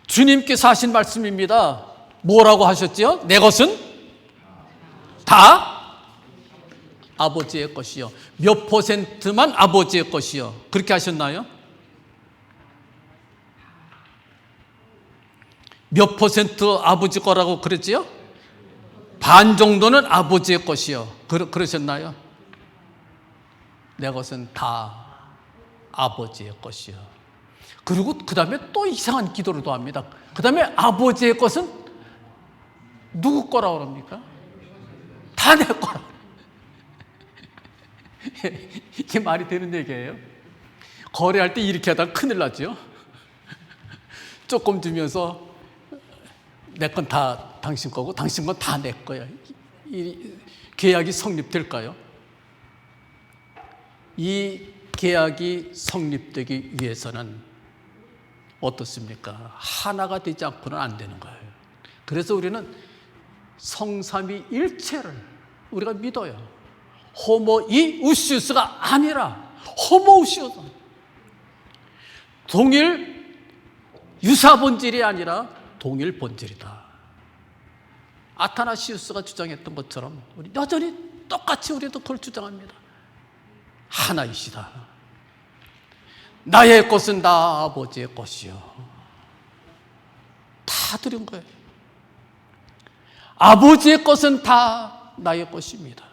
주님께서 하신 말씀입니다. 뭐라고 하셨지요? 내 것은 다 아버지의 것이요. 몇 %만 아버지의 것이요. 그렇게 하셨나요? 몇 % 아버지 거라고 그랬지요? 반 정도는 아버지의 것이요. 그러셨나요? 내 것은 다 아버지의 것이요. 그리고 그 다음에 또 이상한 기도를 또 합니다. 그 다음에 아버지의 것은 누구 거라고 그럽니까? 다 내 거라. 이게 말이 되는 얘기예요? 거래할 때 이렇게 하다가 큰일 나죠. 조금 주면서 내 건 다 당신 거고 당신 건 다 내 거야. 이 계약이 성립될까요? 이 계약이 성립되기 위해서는 어떻습니까? 하나가 되지 않고는 안 되는 거예요. 그래서 우리는 성삼위 일체를 우리가 믿어요. 호모이우시우스가 아니라 호모우시우스. 동일 유사 본질이 아니라 동일 본질이다. 아타나시우스가 주장했던 것처럼 우리 여전히 똑같이 우리도 그걸 주장합니다. 하나이시다. 나의 것은 다 아버지의 것이요. 다 드린 거예요. 아버지의 것은 다 나의 것입니다.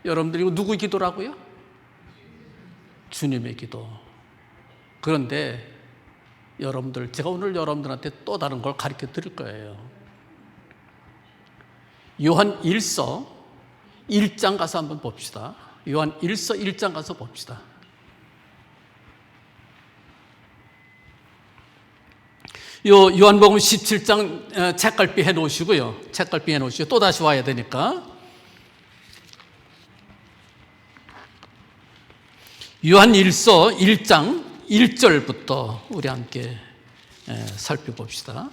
여러분들 이거 누구 기도라고요? 주님의 기도. 그런데 여러분들, 제가 오늘 여러분들한테 또 다른 걸 가르쳐 드릴 거예요. 요한 1서 1장 가서 한번 봅시다. 요한 1서 1장 가서 봅시다. 요한복음 17장 책갈피 해놓으시고요. 책갈피 해놓으시고 또 다시 와야 되니까. 요한 1서 1장 1절부터 우리 함께 살펴봅시다.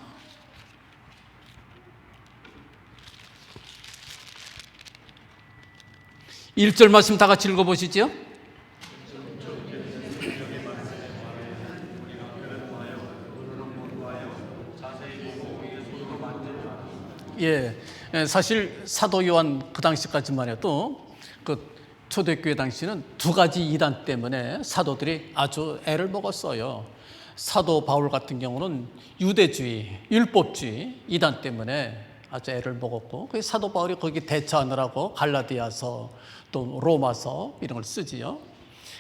일 절 말씀 다 같이 읽어보시죠. 예, 사실 사도 요한 그 당시까지만 해도 그 초대교회 당시는 두 가지 이단 때문에 사도들이 아주 애를 먹었어요. 사도 바울 같은 경우는 유대주의, 율법주의 이단 때문에 아주 애를 먹었고, 그 사도 바울이 거기 대처하느라고 갈라디아서 또 로마서 이런 걸 쓰지요.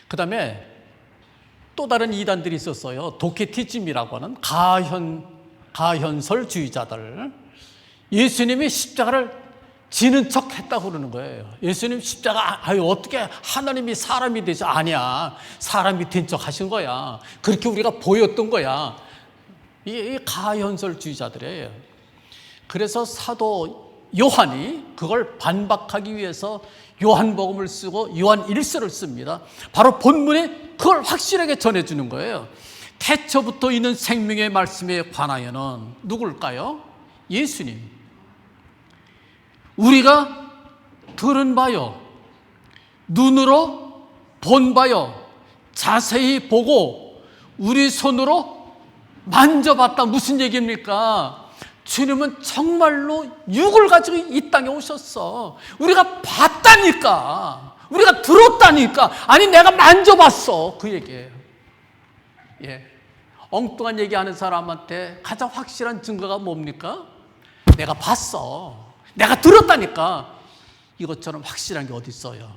그 다음에 또 다른 이단들이 있었어요. 도케티즘이라고 하는 가현설주의자들. 예수님이 십자가를 지는 척 했다고 그러는 거예요. 예수님 십자가, 어떻게 하나님이 사람이 되지? 아니야. 사람이 된 척 하신 거야. 그렇게 우리가 보였던 거야. 이 가현설주의자들이에요. 그래서 사도 요한이 그걸 반박하기 위해서 요한복음을 쓰고 요한 1서를 씁니다. 바로 본문에 그걸 확실하게 전해주는 거예요. 태초부터 있는 생명의 말씀에 관하여는 누굴까요? 예수님. 우리가 들은 바요, 눈으로 본 바요, 자세히 보고 우리 손으로 만져봤다. 무슨 얘기입니까? 주님은 정말로 육을 가지고 이 땅에 오셨어. 우리가 봤다니까. 우리가 들었다니까. 아니, 내가 만져봤어. 그 얘기예요. 예. 엉뚱한 얘기하는 사람한테 가장 확실한 증거가 뭡니까? 내가 봤어. 내가 들었다니까. 이것처럼 확실한 게 어디 있어요?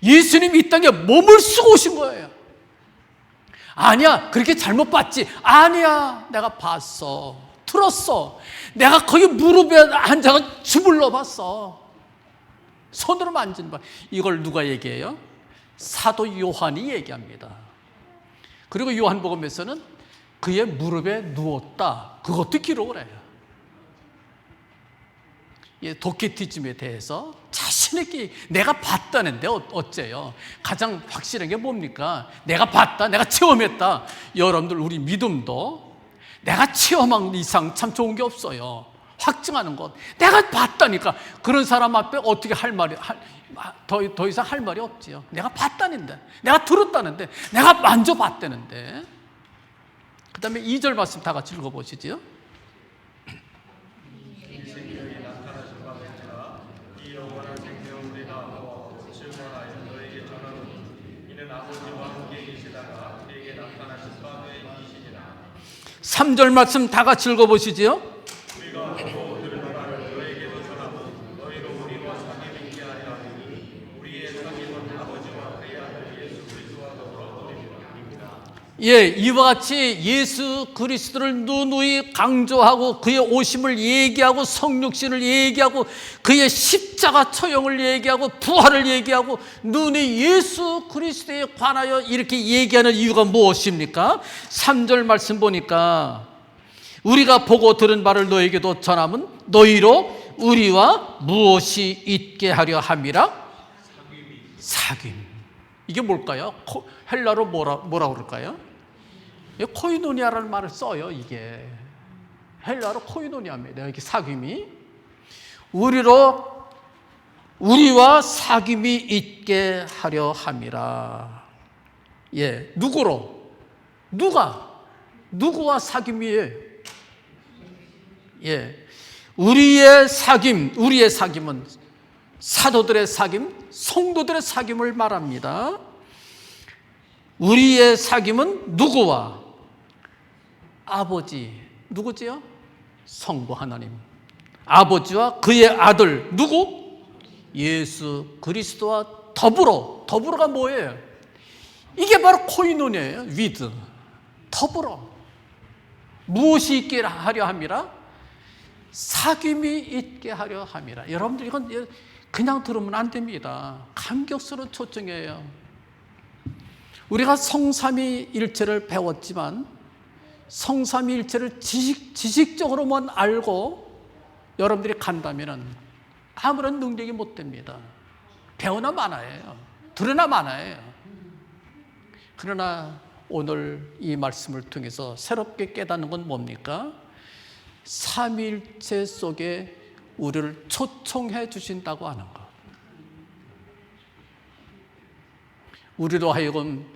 예수님이 이 땅에 몸을 쓰고 오신 거예요. 아니야, 그렇게 잘못 봤지. 아니야, 내가 봤어. 들었어. 내가 거기 무릎에 앉아서 주물러 봤어. 손으로 만진 바. 이걸 누가 얘기해요? 사도 요한이 얘기합니다. 그리고 요한복음에서는 그의 무릎에 누웠다. 그것도 기록을 해요. 도케티즘에 대해서 자신있게 내가 봤다는데 어째요? 가장 확실한 게 뭡니까? 내가 봤다, 내가 체험했다. 여러분들, 우리 믿음도 내가 체험한 이상 참 좋은 게 없어요. 확증하는 것. 내가 봤다니까. 그런 사람 앞에 어떻게 할 말이, 더 이상 할 말이 없지요. 내가 봤다는데, 내가 들었다는데, 내가 만져봤다는데. 그 다음에 2절 말씀 다 같이 읽어보시죠. 삼절 말씀 다 같이 읽어보시지요. 예, 이와 같이 예수 그리스도를 누누이 강조하고 그의 오심을 얘기하고 성육신을 얘기하고 그의 십자가 처형을 얘기하고 부활을 얘기하고 누누이 예수 그리스도에 관하여 이렇게 얘기하는 이유가 무엇입니까? 3절 말씀 보니까 우리가 보고 들은 바를 너에게도 전함은 너희로 우리와 무엇이 있게 하려 함이라? 사귐. 이게 뭘까요? 헬라로 뭐라 그럴까요? 코이노니아라는 말을 써요. 이게 헬라어로 코이노니아입니다. 여기 사귐이 우리와 사귐이 있게 하려 함이라. 예, 누구로? 누구와 사귐이에요? 예, 우리의 사귐은 사도들의 사귐, 성도들의 사귐을 말합니다. 우리의 사귐은 누구와? 아버지, 누구지요? 성부 하나님. 아버지와 그의 아들, 누구? 예수 그리스도와 더불어가 뭐예요? 이게 바로 코이노니아예요. 위드, 더불어. 무엇이 있게 하려 함이라? 사귐이 있게 하려 함이라. 여러분들 이건 그냥 들으면 안 됩니다. 감격스러운 초청이에요. 우리가 성삼위일체를 배웠지만 성삼위일체를 지식적으로만 알고 여러분들이 간다면 아무런 능력이 못 됩니다. 배우나 마나예요. 들으나 마나예요. 그러나 오늘 이 말씀을 통해서 새롭게 깨닫는 건 뭡니까? 삼위일체 속에 우리를 초청해 주신다고 하는 것. 우리로 하여금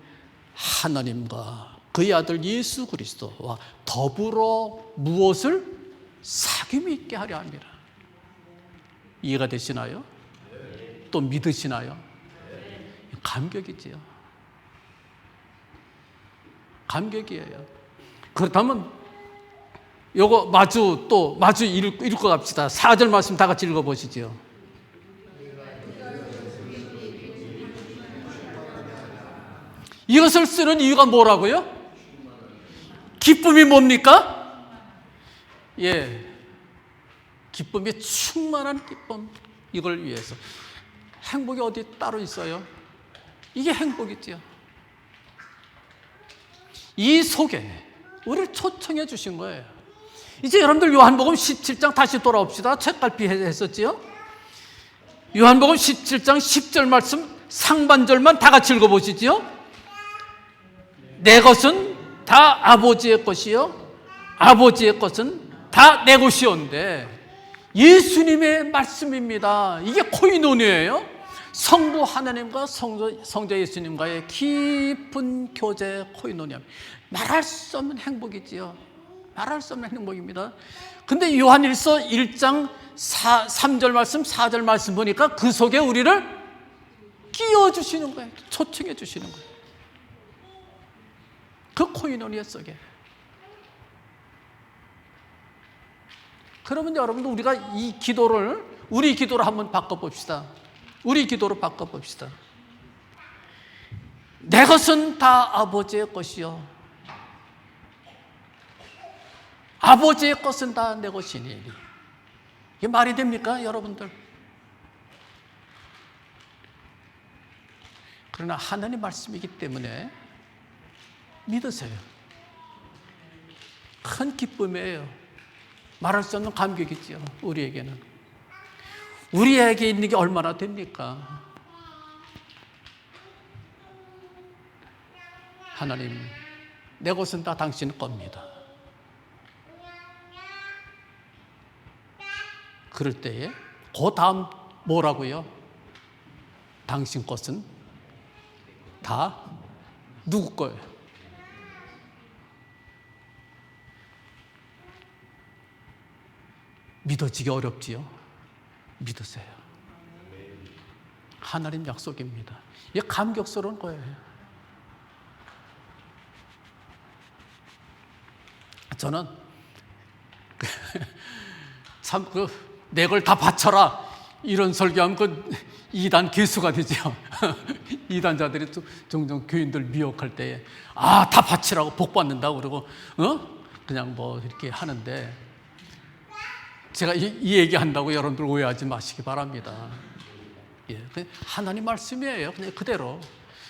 하나님과 그의 아들 예수 그리스도와 더불어 무엇을? 사귐이 있게 하려 합니다. 이해가 되시나요? 또 믿으시나요? 감격이지요. 감격이에요. 그렇다면 요거 마주 읽고 갑시다. 4절 말씀 다 같이 읽어보시죠. 이것을 쓰는 이유가 뭐라고요? 기쁨이 뭡니까? 예, 기쁨이 충만한 기쁨. 이걸 위해서. 행복이 어디 따로 있어요? 이게 행복이지요. 이 속에 우리를 초청해 주신 거예요. 이제 여러분들 요한복음 17장 다시 돌아옵시다. 책갈피 했었지요? 요한복음 17장 10절 말씀 상반절만 다 같이 읽어보시지요. 내 것은 다 아버지의 것이요 아버지의 것은 다 내 것이온데, 예수님의 말씀입니다. 이게 코이노니아예요. 성부 하나님과 성자 예수님과의 깊은 교제 코이노니아. 말할 수 없는 행복이지요. 말할 수 없는 행복입니다. 근데 요한일서 1장 3절 말씀 4절 말씀 보니까 그 속에 우리를 끼워주시는 거예요. 초청해 주시는 거예요. 그 코이노니아 속에. 그러면 여러분도 우리가 우리 기도를 한번 바꿔봅시다. 우리 기도로 바꿔봅시다. 내 것은 다 아버지의 것이요 아버지의 것은 다 내 것이니. 이게 말이 됩니까, 여러분들? 그러나 하나님 말씀이기 때문에 믿으세요. 큰 기쁨이에요. 말할 수 없는 감격이죠. 우리에게는. 우리에게 있는 게 얼마나 됩니까? 하나님, 내 것은 다 당신 겁니다. 그럴 때에 그 다음 뭐라고요? 당신 것은 다 누구 거예요? 믿어지기 어렵지요? 믿으세요. 하나님 약속입니다. 이게 감격스러운 거예요. 저는 참 내 걸 다 바쳐라 이런 설교하면 그 이단 개수가 되죠. 이단자들이 종종 교인들 미혹할 때에 다 바치라고 복 받는다고 그러고 그냥 뭐 이렇게 하는데, 제가 이 얘기한다고 여러분들 오해하지 마시기 바랍니다. 예, 하나님 말씀이에요. 그냥 그대로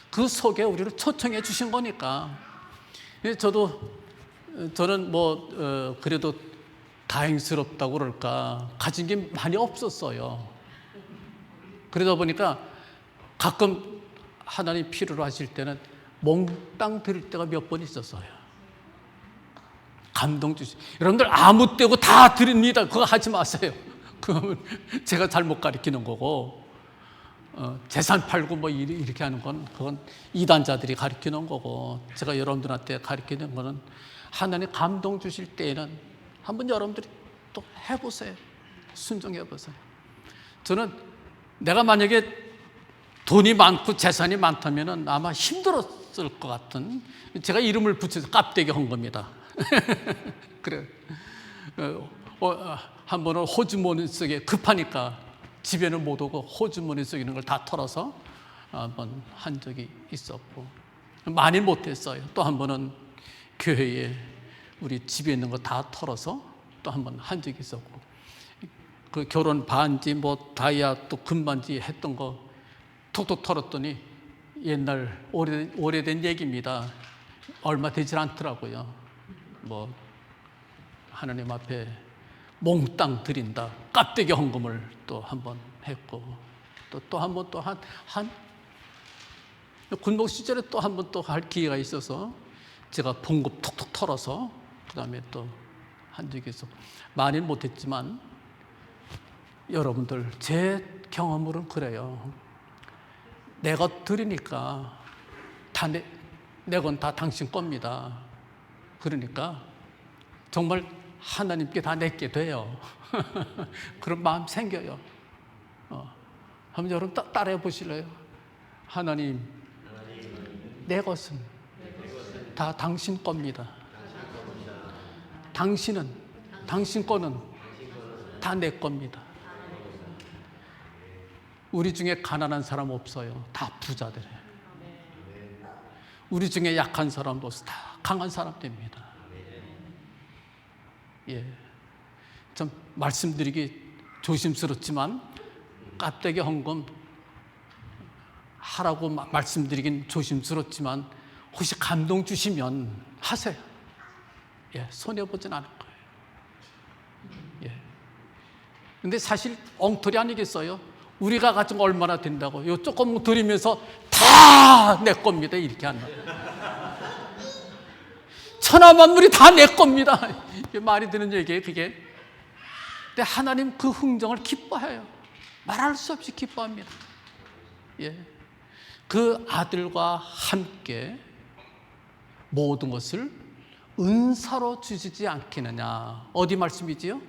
그 속에 우리를 초청해 주신 거니까. 저는 그래도 다행스럽다고 그럴까, 가진 게 많이 없었어요. 그러다 보니까 가끔 하나님 필요로 하실 때는 몽땅 드릴 때가 몇 번 있었어요. 감동 주시. 여러분들 아무 때고 다 드립니다. 그거 하지 마세요. 그건 제가 잘못 가르치는 거고, 재산 팔고 뭐 이렇게 하는 건 그건 이단자들이 가르치는 거고, 제가 여러분들한테 가르치는 거는 하나님 감동 주실 때에는 한번 여러분들이 또 해보세요. 순종해 보세요. 저는 내가 만약에 돈이 많고 재산이 많다면 아마 힘들었을 것 같은, 제가 이름을 붙여서 깝대기 한 겁니다. 그래. 한 번은 호주머니 속에 급하니까 집에는 못 오고 호주머니 속에 있는 걸 다 털어서 한번 한 적이 있었고, 많이 못했어요. 또 한 번은 교회에 우리 집에 있는 거 다 털어서 또 한 번 한 적이 있었고, 그 결혼 반지 뭐 다이아 또 금반지 했던 거 톡톡 털었더니 옛날 오래된 얘기입니다. 얼마 되질 않더라고요. 뭐 하나님 앞에 몽땅 드린다, 깝대기 헌금을 또 한 번 했고, 또 한 번 또 한 군복 시절에 또 한 번 또 할 기회가 있어서 제가 봉급 톡톡 털어서 그 다음에 또 한 적이 있어. 많이 못했지만 여러분들 제 경험으로는 그래요. 내가 드리니까 내 건 다 당신 겁니다. 그러니까 정말 하나님께 다 내게 돼요. 그런 마음 생겨요. 한번 여러분 따라해 보실래요? 하나님, 내 것은 다 당신 겁니다. 당신 거는 다 내 겁니다. 우리 중에 가난한 사람 없어요. 다 부자들이에요. 우리 중에 약한 사람도 없어요. 다 강한 사람들입니다. 예, 좀 말씀드리기 조심스럽지만 깝대기 헌금 하라고 말씀드리긴 조심스럽지만 혹시 감동 주시면 하세요. 예, 손해보진 않을 거예요. 예. 근데 사실 엉터리 아니겠어요? 우리가 가진 거 얼마나 된다고 요 조금 드리면서 다 내 겁니다 이렇게 한다. 천하만물이 다 내 겁니다. 이게 말이 되는 얘기예요 그게. 근데 하나님 그 흥정을 기뻐해요. 말할 수 없이 기뻐합니다. 예. 그 아들과 함께 모든 것을 은사로 주시지 않겠느냐. 어디 말씀이지요?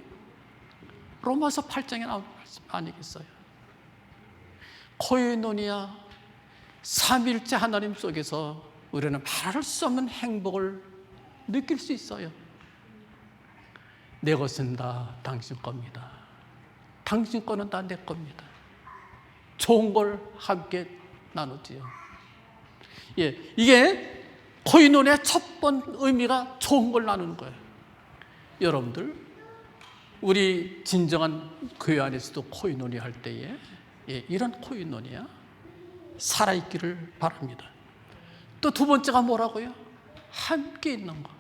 로마서 8장에 나온 말씀 아니겠어요? 코이노니아 삼일째 하나님 속에서 우리는 말할 수 없는 행복을 느낄 수 있어요. 내 것은 다 당신 겁니다. 당신 거는 다 내 겁니다. 좋은 걸 함께 나누지요. 예, 이게 코이노니아의 첫 번 의미가 좋은 걸 나누는 거예요. 여러분들, 우리 진정한 교회 안에서도 코이노니아 할 때에 이런 코이노니아 살아있기를 바랍니다. 또 두 번째가 뭐라고요? 함께 있는 거.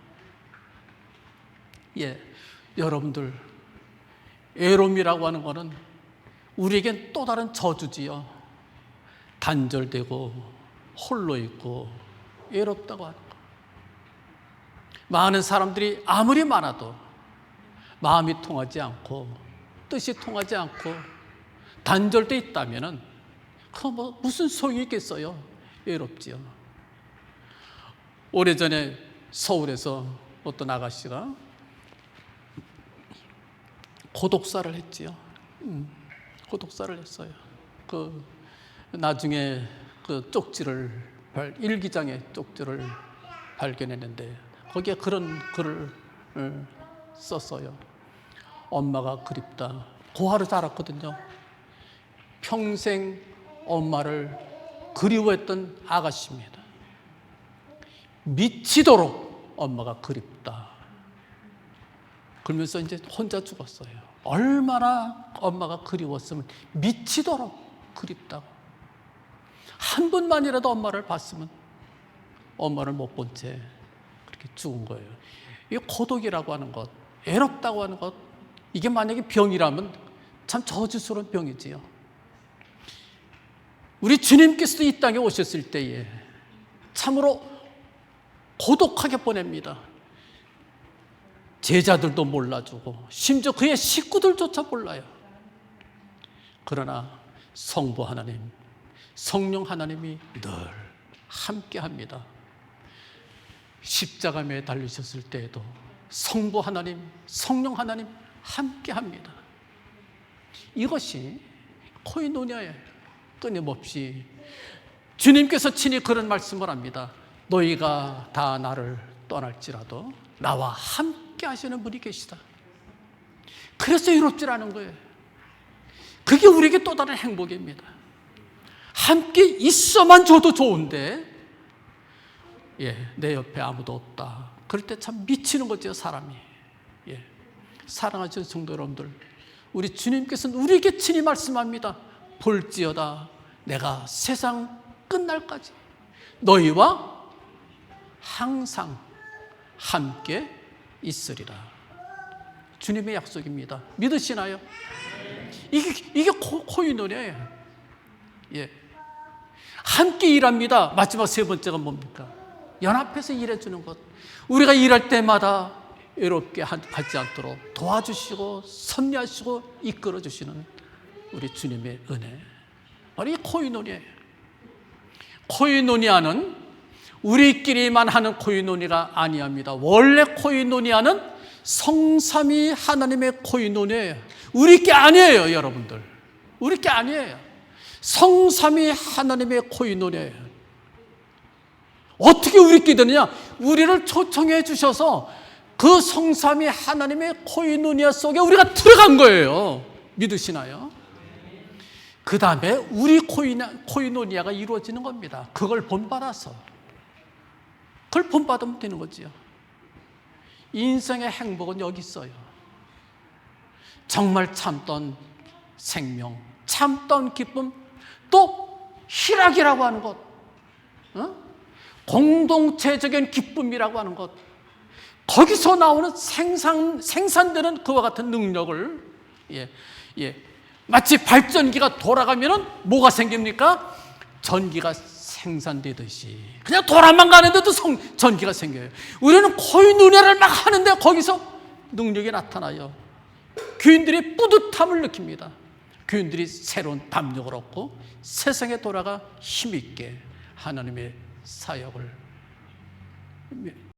예, 여러분들 외로움이라고 하는 거는 우리에겐 또 다른 저주지요. 단절되고 홀로 있고 외롭다고 하는 거. 많은 사람들이 아무리 많아도 마음이 통하지 않고 뜻이 통하지 않고 단절돼 있다면은 그 뭐 무슨 소용이 있겠어요? 외롭지요. 오래전에 서울에서 어떤 아가씨가 고독사를 했지요. 고독사를 했어요. 그 나중에 그 쪽지를 일기장의 쪽지를 발견했는데 거기에 그런 글을 썼어요. 엄마가 그립다. 고아로 자랐거든요. 평생 엄마를 그리워했던 아가씨입니다. 미치도록 엄마가 그립다. 그러면서 이제 혼자 죽었어요. 얼마나 엄마가 그리웠으면 미치도록 그립다고. 한 번만이라도 엄마를 봤으면 엄마를 못 본 채 그렇게 죽은 거예요. 이 고독이라고 하는 것, 외롭다고 하는 것, 이게 만약에 병이라면 참 저주스러운 병이지요. 우리 주님께서도 이 땅에 오셨을 때에 참으로 고독하게 보냅니다. 제자들도 몰라주고 심지어 그의 식구들조차 몰라요. 그러나 성부 하나님, 성령 하나님이 늘 함께합니다. 십자가에 달리셨을 때에도 성부 하나님, 성령 하나님 함께합니다. 이것이 코이노니아예요. 끊임없이 주님께서 친히 그런 말씀을 합니다. 너희가 다 나를 떠날지라도 나와 함께 하시는 분이 계시다. 그래서 이롭질 않은 거예요. 그게 우리에게 또 다른 행복입니다. 함께 있어만 줘도 좋은데 내 옆에 아무도 없다. 그럴 때 참 미치는 거죠, 사람이. 사랑하시는 성도 여러분들, 우리 주님께서는 우리에게 친히 말씀합니다. 볼지어다 내가 세상 끝날까지 너희와 항상 함께 있으리라. 주님의 약속입니다. 믿으시나요? 이게 코이노니아예요. 함께 일합니다. 마지막 세 번째가 뭡니까? 연합해서 일해주는 것. 우리가 일할 때마다 외롭게 하지 않도록 도와주시고 섭리하시고 이끌어주시는 우리 주님의 은혜, 바로 이 코이노니아예요. 코이노니아는 우리끼리만 하는 코이노니아가 아니합니다. 원래 코이노니아는 성삼위 하나님의 코이노니아예요. 우리께 아니에요, 여러분들. 우리께 아니에요. 성삼위 하나님의 코이노니아예요. 어떻게 우리끼리 되느냐? 우리를 초청해 주셔서 그 성삼위 하나님의 코이노니아 속에 우리가 들어간 거예요. 믿으시나요? 그 다음에 우리 코이노니아가 이루어지는 겁니다. 그걸 본받아서. 그걸 본받으면 되는 거지요. 인생의 행복은 여기 있어요. 정말 참던 생명, 참던 기쁨, 또 희락이라고 하는 것, 공동체적인 기쁨이라고 하는 것, 거기서 나오는 생산되는 그와 같은 능력을 마치 발전기가 돌아가면은 뭐가 생깁니까? 전기가 생산되듯이 그냥 돌아만 가는데도 전기가 생겨요. 우리는 코이노니아를 막 하는데 거기서 능력이 나타나요. 교인들이 뿌듯함을 느낍니다. 교인들이 새로운 담력을 얻고 세상에 돌아가 힘있게 하나님의 사역을